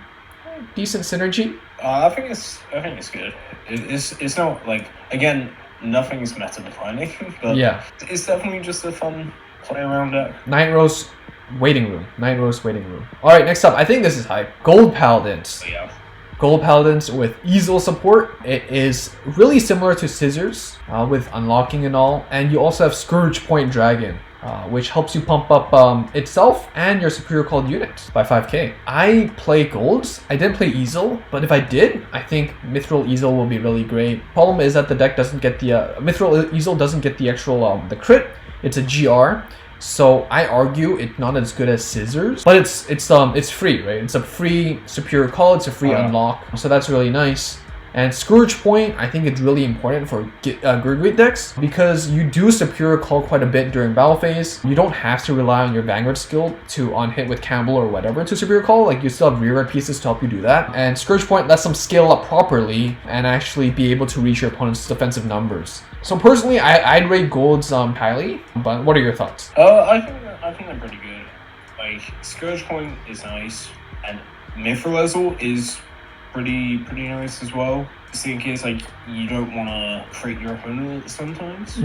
decent synergy. I think it's good. It's not like, again, nothing's meta defining, but yeah, it's definitely just a fun play around deck. Nitro's waiting room. All right, next up, I think this is hype. Gold Paladins. Yeah. Gold Paladins with easel support. It is really similar to Scissors with unlocking and all, and you also have Scourge Point Dragon, which helps you pump up itself and your superior called unit by 5k. I play golds. I didn't play easel, but if I did, I think Mithril easel will be really great. Problem is that the deck doesn't get the Mithril easel doesn't get the actual the crit. It's a GR. So I argue it's not as good as Scissors, but it's free, right? It's a free superior call, it's a free unlock, so that's really nice. And Scourge Point, I think it's really important for Gurgui decks because you do superior call quite a bit during battle phase. You don't have to rely on your Vanguard skill to on hit with Campbell or whatever to superior call. Like you still have rearguard pieces to help you do that. And Scourge Point lets them scale up properly and actually be able to reach your opponent's defensive numbers. So personally, I'd rate golds highly. But what are your thoughts? I think they're pretty good. Like Scourge Point is nice, and Mithril is pretty nice as well. Just in case like you don't want to create your opponent sometimes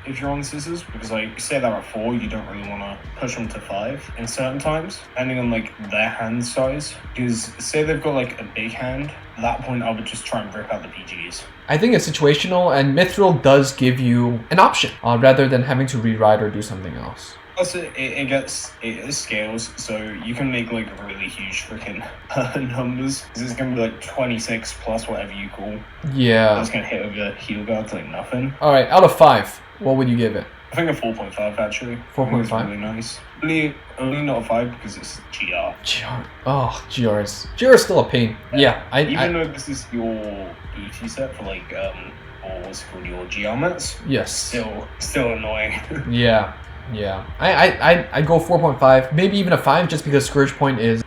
if you're on Scissors, because like say they're at 4, you don't really want to push them to 5 in certain times, depending on like their hand size. Because say they've got like a big hand, at that point I would just try and rip out the PGs. I think it's situational, and Mithril does give you an option rather than having to rewrite or do something else. Plus, it scales, so you can make like really huge freaking numbers. It's gonna be like 26 plus whatever you call. Yeah. That's gonna hit over heal guards like nothing. All right, out of 5, what would you give it? I think a 4.5 actually. 4.5. Really nice. Only not a 5 because it's GR. GR is still a pain. Yeah, even though this is your ET set for like or what's it called, your GR mats. Yes. Still annoying. Yeah. I go 4.5, maybe even a 5, just because Scourge Point is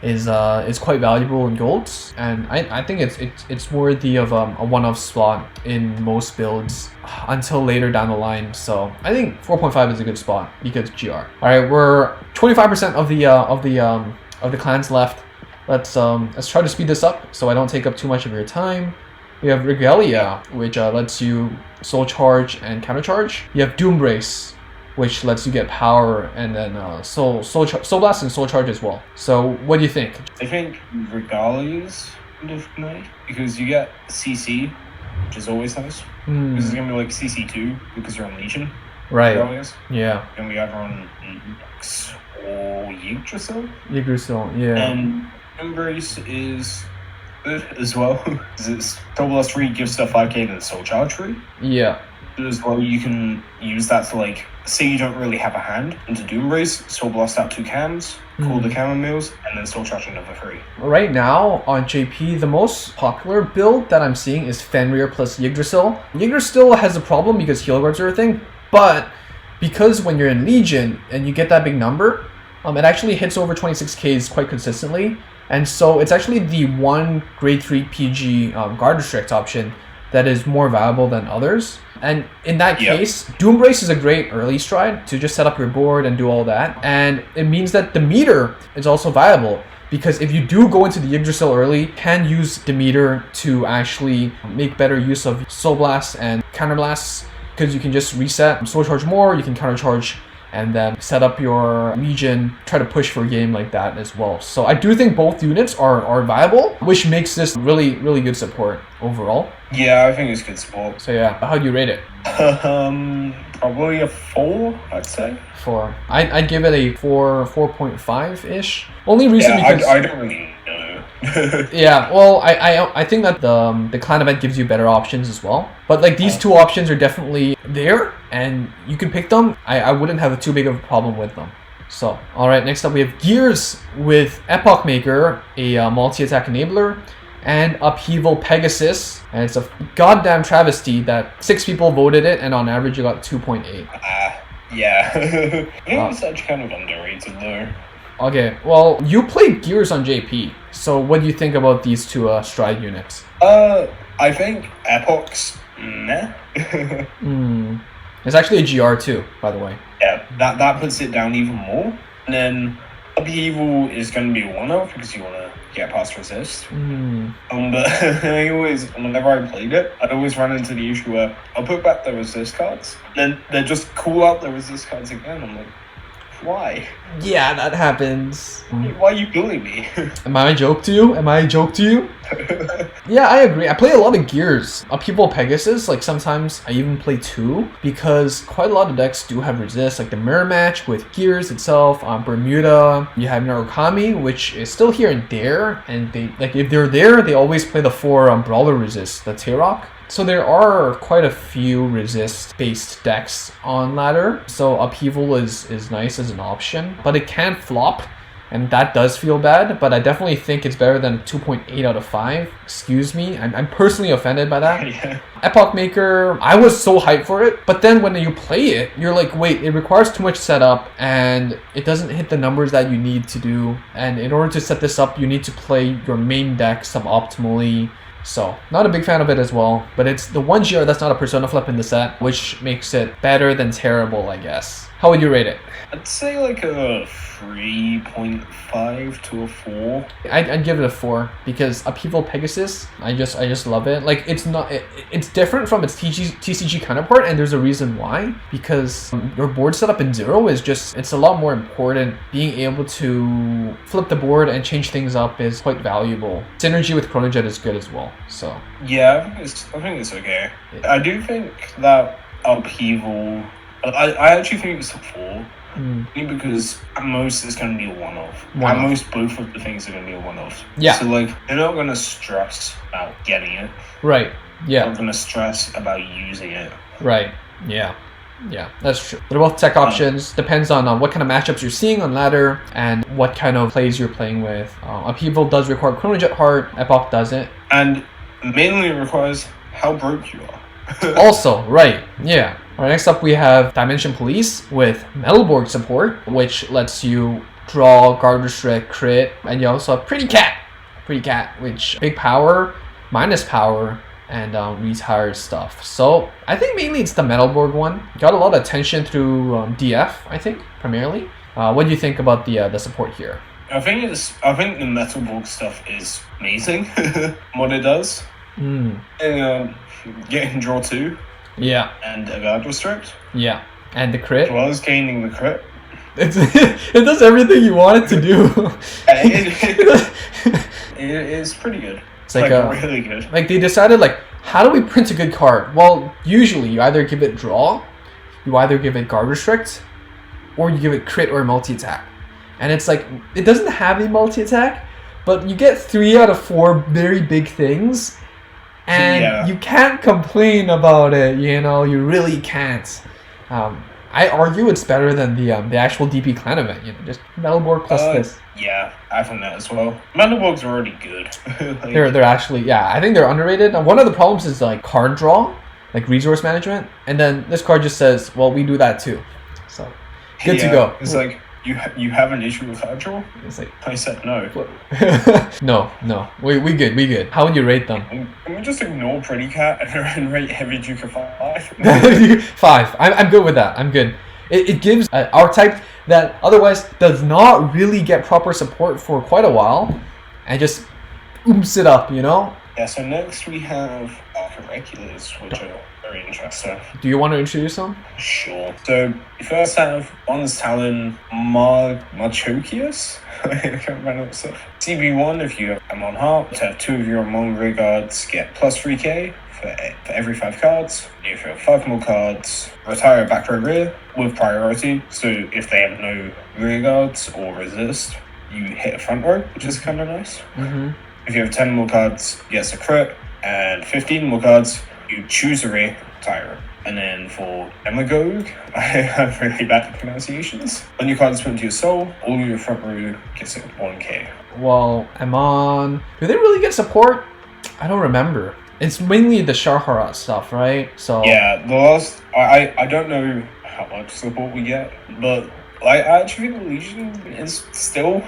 quite valuable in golds, and I think it's worthy of a one-off slot in most builds until later down the line. So I think 4.5 is a good spot because GR. All right, we're 25% of the clans left. Let's try to speed this up so I don't take up too much of your time. We have Regalia, which lets you soul charge and counter charge. You have Doom Brace, which lets you get power, and then Soul Blast and Soul Charge as well. So what do you think? I think Regalia's kind of nice because you get CC, which is always nice. Because it's gonna be like CC2 because you're on Legion. Right. Regalias. Yeah. And we either on X or Yggdrasil. Yggdrasil, yeah. And Embrace is good as well because it's Soul Blast 3 gives stuff 5k and Soul Charge 3. Yeah. As well, you can use that to like, say you don't really have a hand into Doom Race, Soul Blast out 2 cams, call the Chamomils, and then Soul Charge another 3. Right now on JP, the most popular build that I'm seeing is Fenrir plus Yggdrasil. Yggdrasil has a problem because heal guards are a thing, but because when you're in Legion and you get that big number, it actually hits over 26Ks quite consistently, and so it's actually the one grade 3 PG guard restrict option that is more valuable than others. And in that Yep. case, Doombrace is a great early stride to just set up your board and do all that. And it means that the meter is also viable. Because if you do go into the Yggdrasil early, you can use the meter to actually make better use of Soul Blasts and Counter Blasts. Because you can just reset, Soul Charge more, you can Counter Charge, and then set up your Legion, try to push for a game like that as well. So I do think both units are viable, which makes this really, really good support overall. Yeah, I think it's good support. So yeah, how do you rate it? Probably a 4, I'd say. 4. I'd give it a 4.5-ish. Only reason because I don't really know. yeah, well, I think that the clan event gives you better options as well. But like these two options are definitely there, and you can pick them. I wouldn't have too big of a problem with them. So, alright, next up we have Gears with Epoch Maker, a multi-attack enabler, and Upheaval Pegasus. And it's a goddamn travesty that 6 people voted it, and on average you got 2.8. Yeah. I think it's actually kind of underrated though. Okay, well, you played Gears on JP, so what do you think about these two stride units? I think Epoch's meh. It's actually a GR too, by the way. Yeah, that puts it down even more. And then Upheaval is going to be a one-off because you want to get past resist. But I always, whenever I played it, I'd always run into the issue where I'll put back the resist cards, then they just call out the resist cards again. I'm like, why? Yeah, that happens. Why are you bullying me? Am I a joke to you? Am I a joke to you? Yeah, I agree. I play a lot of Gears. Upheaval Pegasus, like sometimes I even play 2 because quite a lot of decks do have resist, like the mirror match with Gears itself, Bermuda. You have Narukami, which is still here and there, and they like if they're there, they always play the 4 Brawler resist, the T-Rock. So there are quite a few resist-based decks on ladder, so Upheaval is nice as an option, but it can flop, and that does feel bad, but I definitely think it's better than 2.8 out of 5. Excuse me, I'm personally offended by that. Yeah. Epoch Maker, I was so hyped for it, but then when you play it, you're like, wait, it requires too much setup, and it doesn't hit the numbers that you need to do, and in order to set this up, you need to play your main deck suboptimally. So, not a big fan of it as well, but it's the one GR that's not a Persona flip in the set, which makes it better than terrible, I guess. How would you rate it? I'd say like a 3.5 to a 4. I'd give it a 4 because Upheaval Pegasus, I just love it. Like it's different from its TCG counterpart, and there's a reason why. Because your board setup in 0 is it's a lot more important. Being able to flip the board and change things up is quite valuable. Synergy with Chronojet is good as well. So yeah, I think it's okay. I do think that Upheaval, I actually think it's a 4. Because at most it's going to be a one-off. At most both of the things are going to be a one-off. Yeah. So like they're not going to stress about getting it. Right. Yeah. They're going to stress about using it. Right. Yeah. Yeah, that's true. They're both tech options. Depends on what kind of matchups you're seeing on ladder and what kind of plays you're playing with. Upheaval does require Chronojet Heart. Epoch doesn't. And mainly it requires how broke you are. Also, right. Yeah. Alright, next up we have Dimension Police with Metalborg support, which lets you draw, guard restrict, crit, and you also have Pretty Cat, which big power, minus power, and retires stuff. So I think mainly it's the Metalborg one. Got a lot of attention through DF, I think, primarily. What do you think about the support here? I think the Metalborg stuff is amazing. What it does. And, getting draw 2. Yeah. And a guard restrict. Yeah. And the crit. As well as gaining the crit. It does everything you want it to do. It is pretty good. It's like really good. Like they decided like, how do we print a good card? Well, usually you either give it draw, you either give it guard restrict, or you give it crit or multi-attack. And it's like, it doesn't have a multi-attack, but you get 3 out of 4 very big things. And you can't complain about it, you really can't. I argue it's better than the actual DP clan event, just Metalborg plus this. Yeah, I think that as well. Metalborg's already good. Like, they're actually, I think they're underrated. Now, one of the problems is like card draw, like resource management, and then this card just says, well, we do that too. So, good to go. It's like, you have an issue with card draw? It's like, I said no. no. We good. How would you rate them? Can we just ignore Pretty Cat and rate Heavy Duke a 5? 5. I'm good with that. I'm good. It gives an archetype that otherwise does not really get proper support for quite a while, and just oomph it up, you know? Yeah, so next we have Irregulars, which are very interesting. Do you want to introduce them? Sure. So you first have Bonus Talon Machokius. I can't remember stuff. CB1, if you have Amon Heart, to have 2 of your Amon Rear Guards get plus 3k for every 5 cards. If you have 5 more cards, retire a back row rear with priority. So if they have no rear guards or resist, you hit a front row, which is kind of nice. Mm-hmm. If you have 10 more cards, you get a crit, and 15 more cards, you choose a rear, retire it. And then for Demagogue, I have really bad pronunciations. When your cards put into your soul, all your front row gets 1k. Well, Amon, do they really get support? I don't remember. It's mainly the Shahara stuff, right? So yeah, the last I don't know how much support we get, but I actually think the Legion is still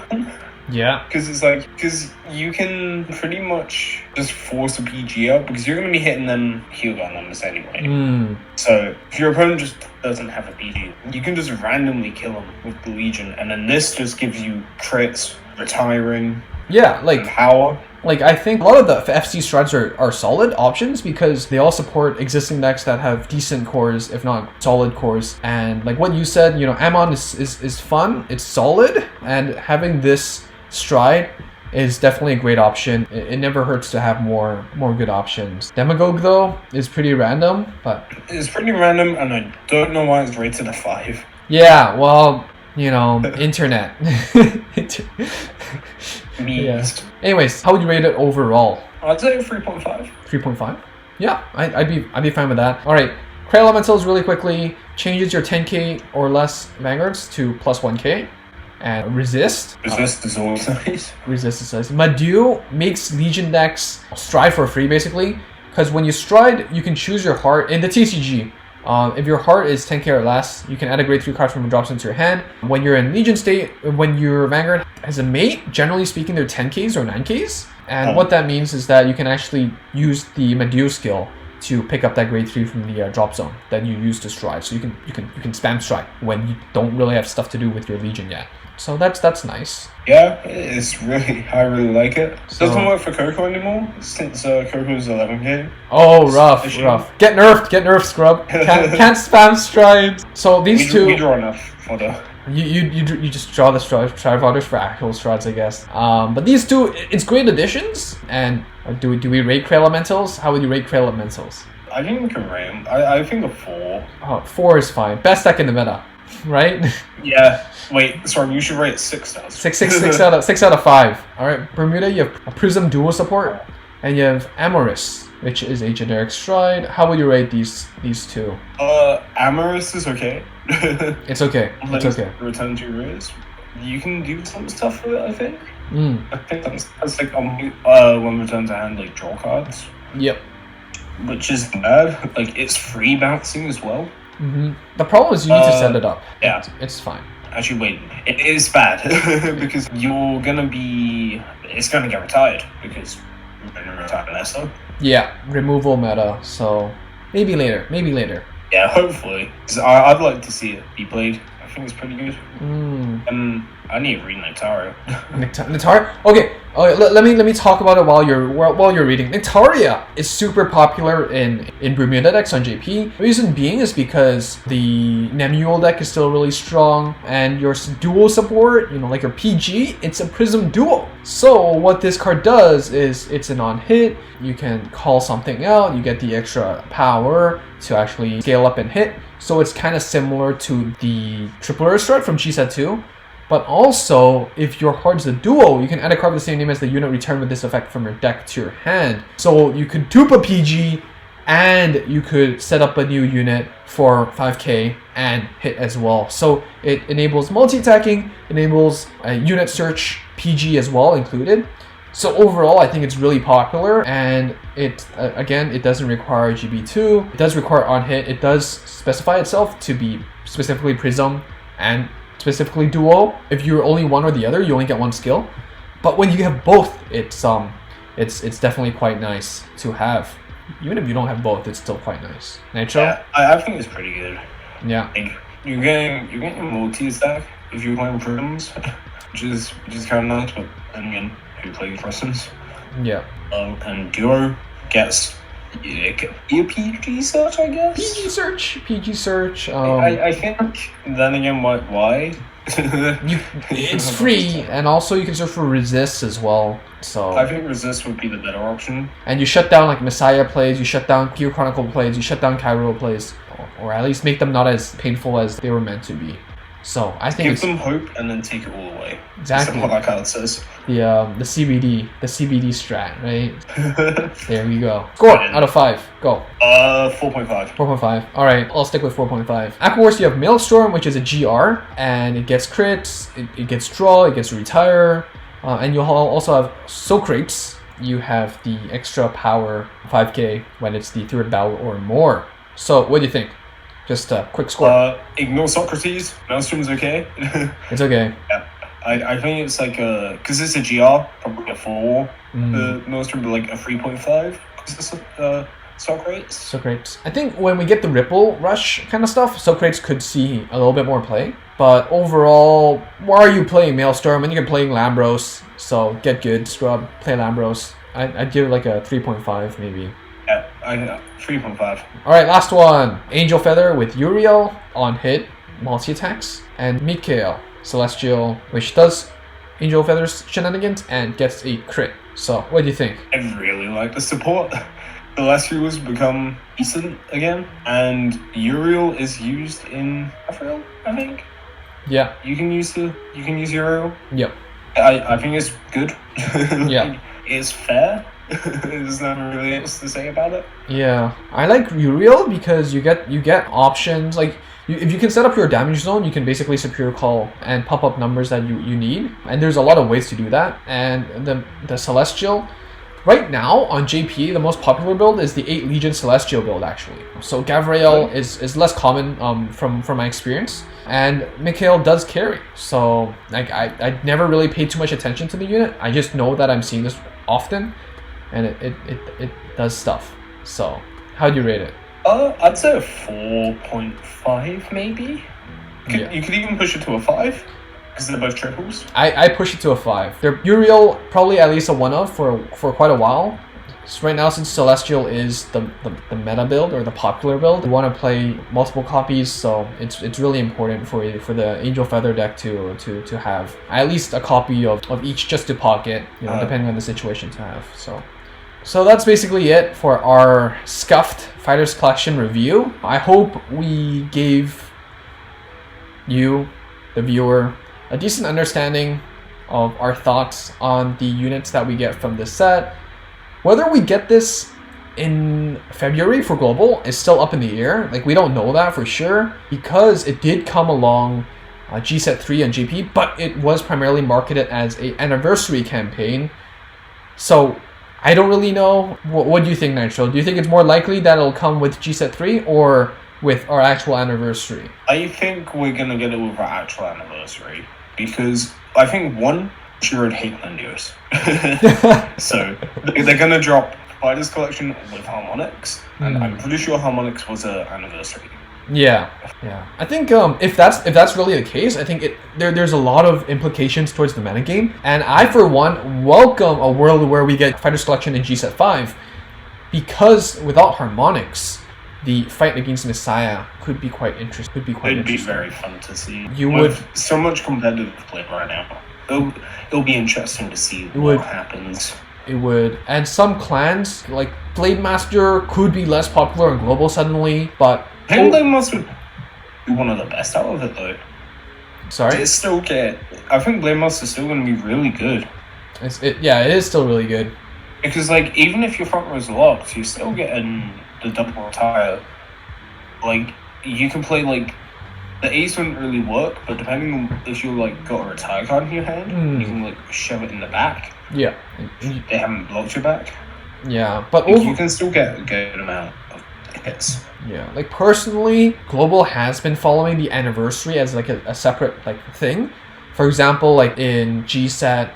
yeah, because you can pretty much just force a PG out because you're going to be hitting them heal gun numbers anyway. So if your opponent just doesn't have a PG, you can just randomly kill them with the Legion, and then this just gives you crits, retiring, like power. Like, I think a lot of the FC strides are solid options because they all support existing decks that have decent cores, if not solid cores. And like what you said, you know, Amon is fun, it's solid, and having this stride is definitely a great option. It never hurts to have more good options. Demagogue, though, is pretty random, but... It's pretty random, and I don't know why it's rated a 5. Yeah, well, you know, internet. Yeah. Anyways, how would you rate it overall? I'd say 3.5. 3.5? Yeah, I'd be fine with that. All right, Cray Elementals really quickly changes your 10k or less Vanguards to plus 1k, and resist. Resist is always nice. Resist is nice. Madu makes Legion decks stride for free basically, because when you stride, you can choose your heart in the TCG. If your heart is 10k or less, you can add a grade 3 card from drops into your hand. When you're in Legion state, when your Vanguard has a mate, generally speaking, they're 10ks or 9ks. And what that means is that you can actually use the Madu skill to pick up that grade 3 from the drop zone that you use to stride. So you can spam stride when you don't really have stuff to do with your Legion yet. So that's nice. Yeah, it's really, I really like it. So, doesn't work for Coco anymore since Coco's 11k. Oh, rough. Get nerfed, scrub. Can't spam stride. So these two. We draw enough for the. You just draw the stride fodder for actual strides, I guess. But these two, it's great additions. And do we rate Cray Elementals? How would you rate Cray Elementals? I think we can rate them. I think a 4. Oh, 4 is fine. Best deck in the meta, right? Yeah. Wait, sorry, you should rate it 6 stars. 6 out of 5. All right, Bermuda, you have a Prism dual support, and you have Amorous, which is a generic stride. How would you rate these two? Amorous is okay. It's okay. It's okay. Return to rears. You can do some stuff with it, I think. I think that's like when return to hand, like draw cards. Yep. Which is bad. Like it's free bouncing as well. The problem is you need to set it up. Yeah, it's fine. Actually, wait, it is bad because it's gonna get retired because you're gonna retire Nessa. Yeah, removal meta. So maybe later. Yeah, hopefully. Because I'd like to see it be played. I think it's pretty good. I need to read Nectar. Nectar? Okay. Let me talk about it while you're reading. Nectaria is super popular in Bermuda decks on JP. The reason being is because the Nemuel deck is still really strong, and your dual support, you know, like your PG, it's a Prism dual. So what this card does is it's an on-hit. You can call something out. You get the extra power to actually scale up and hit. So it's kind of similar to the Triple stride from G-Set 2. But also, if your card's a duo, you can add a card with the same name as the unit returned with this effect from your deck to your hand. So you could dupe a PG, and you could set up a new unit for 5k and hit as well. So it enables multi-attacking, enables a unit search PG as well included. So overall, I think it's really popular, and it again, it doesn't require GB2. It does require on hit. It does specify itself to be specifically Prism and specifically duo. If you're only one or the other, you only get one skill. But when you have both, it's definitely quite nice to have. Even if you don't have both, it's still quite nice. Nitro? Yeah, I think it's pretty good. Yeah. Like, you're getting multi-stack if you're playing Prisms, which is kind of nice, but then again, who plays Prisms? Yeah. And Duo gets your PG search, I guess? PG search. I think, then again, why? It's free, and also you can search for resist as well. So I think resist would be the better option. And you shut down like Messiah plays, you shut down Chronicle plays, you shut down Kagero plays, or at least make them not as painful as they were meant to be. So I think give them hope and then take it all away. Exactly what that card says. The CBD strat, right? There you go. Score out of 5. Go. 4.5. 4.5. All right, I'll stick with 4.5. Aqua Force, you have Maelstrom, which is a GR, and it gets crits, it gets draw, it gets retire, and you'll also have Socrates. You have the extra power 5k when it's the 3rd battle or more. So what do you think? Just a quick score. Ignore Socrates. Maelstrom's okay. It's okay. Yeah. I think it's like because it's a GR, probably a 4. Maelstrom, but like a 3.5 because it's Socrates. Socrates. I think when we get the Ripple Rush kind of stuff, Socrates could see a little bit more play. But overall, why are you playing Maelstrom when you can play Lambros? So get good, scrub, play Lambros. I'd give it like a 3.5 maybe. Yeah, I 3.5. Alright, last one. Angel Feather with Uriel on hit, multi-attacks, and Mikael Celestial, which does Angel Feather's shenanigans and gets a crit. So, what do you think? I really like the support. Celestial has become decent again, and Uriel is used in Aphriel, I think. Yeah. You can use Uriel. Yep. I think it's good. Yeah. It's fair. There's nothing really else to say about it. Yeah, I like Uriel because you get options like if you can set up your damage zone, you can basically Superior Call and pop up numbers that you need, and there's a lot of ways to do that. And the Celestial, right now on JP, the most popular build is the 8 Legion Celestial build actually. So Gavriel is less common from my experience, and Mikael does carry. So like I never really paid too much attention to the unit. I just know that I'm seeing this often. And it does stuff. So, how do you rate it? I'd say a 4.5 maybe. You could even push it to a 5 because they're both triples. I push it to a 5. They're Uriel probably at least a 1-of for quite a while. So right now, since Celestial is the meta build or the popular build, you want to play multiple copies, so it's really important for the Angel Feather deck to have at least a copy of each just to pocket, depending on the situation to have. So that's basically it for our Scuffed Fighters Collection review. I hope we gave you, the viewer, a decent understanding of our thoughts on the units that we get from this set. Whether we get this in February for Global is still up in the air. Like, we don't know that for sure because it did come along G-Set 3 and JP, but it was primarily marketed as an anniversary campaign. So I don't really know. What do you think, Nitro? Do you think it's more likely that it'll come with G-Set 3 or with our actual anniversary? I think we're going to get it with our actual anniversary because I think sure would hate Lendios. So they're going to drop Fighters Collection with Harmonix, and I'm pretty sure Harmonix was an anniversary. Yeah. I think if that's really the case, I think there's a lot of implications towards the metagame, and I for one welcome a world where we get Fighters Collection in G-Set 5, because without Harmonix, the fight against Messiah could be quite interesting. It'd be very fun to see. With so much competitive play right now. It'll be interesting to see what happens. It would. And some clans, like Blade Master, could be less popular in Global suddenly, but I think Blade Master would be one of the best out of it, though. Sorry? It's still good. I think Blade Master's still going to be really good. It is still really good. Because, like, even if your front row's locked, you're still getting the double retire. Like, you can play, like, the ace wouldn't really work, but depending on if you, like, got a retire card in your hand, you can, like, shove it in the back. Yeah. They haven't blocked your back. Yeah, but you can still get a good amount of hits. Yeah, like personally, Global has been following the anniversary as like a separate like thing. For example, like in GSAT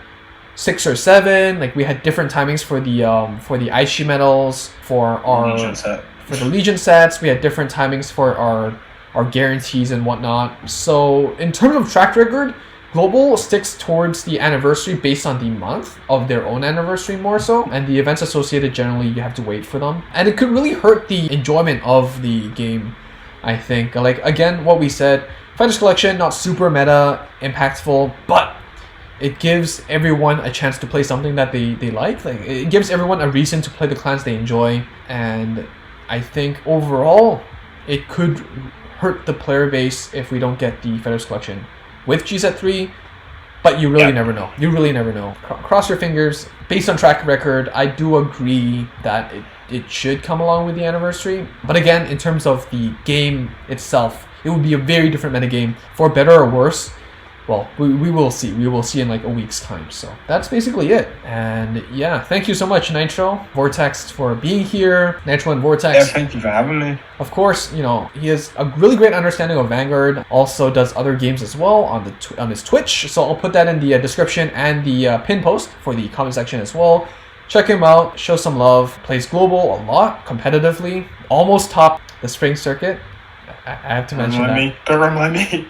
6 or 7, like we had different timings for the Aishi medals, for the Legion sets. We had different timings for our guarantees and whatnot. So in terms of track record, Global sticks towards the anniversary based on the month of their own anniversary more so, and the events associated generally you have to wait for them, and it could really hurt the enjoyment of the game. I think, like, again, what we said, Fighters Collection not super meta impactful, but it gives everyone a chance to play something that they like. Like, it gives everyone a reason to play the clans they enjoy, and I think overall it could hurt the player base if we don't get the Fighters Collection with GSET 3, but you really never know. You really never know. Cross your fingers. Based on track record, I do agree that it should come along with the anniversary. But again, in terms of the game itself, it would be a very different metagame, for better or worse. Well, we will see. We will see in like a week's time. So that's basically it. And yeah, thank you so much, Nitro, Vortex, for being here. Nitro and Vortex. Yeah, thank you for having me. Of course, you know, he has a really great understanding of Vanguard. Also does other games as well on his Twitch. So I'll put that in the description and the pin post for the comment section as well. Check him out. Show some love. Plays Global a lot competitively. Almost topped the spring circuit. I have to mention that. Don't remind me.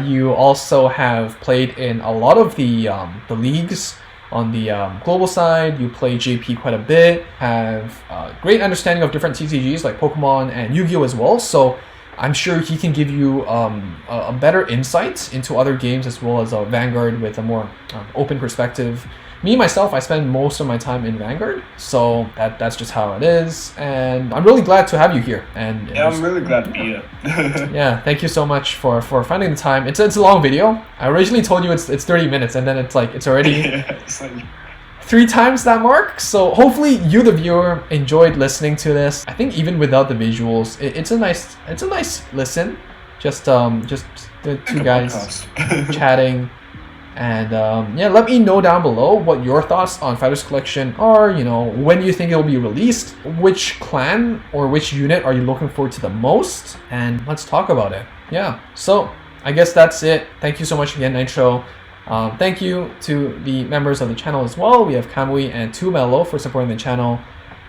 You also have played in a lot of the leagues on the global side. You play JP quite a bit. Have a great understanding of different TCGs like Pokemon and Yu-Gi-Oh as well. So I'm sure he can give you a better insight into other games as well as Vanguard with a more open perspective. Me, myself, I spend most of my time in Vanguard, so that's just how it is, and I'm really glad to have you here. And yeah, I'm really glad to be here. Yeah, thank you so much for finding the time. It's a long video. I originally told you it's 30 minutes, and then it's already it's like 3 times that mark. So hopefully you, the viewer, enjoyed listening to this. I think even without the visuals, it's a nice listen. Just the two guys chatting. And yeah, let me know down below what your thoughts on Fighters Collection are. You know, when you think it'll be released, which clan or which unit are you looking forward to the most, and let's talk about it. Yeah, so I guess that's it. Thank you so much again, Nitro. Thank you to the members of the channel as well. We have Kamui and 2Mello for supporting the channel.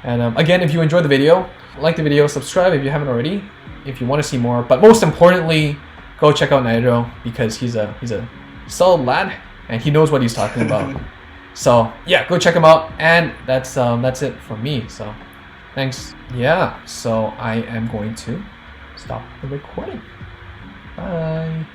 And again, if you enjoyed the video, like the video, subscribe if you haven't already, if you want to see more. But most importantly, go check out Nitro, because he's a solid lad, and he knows what he's talking about. So yeah, go check him out, and that's it from me. So thanks. Yeah, so I am going to stop the recording. Bye.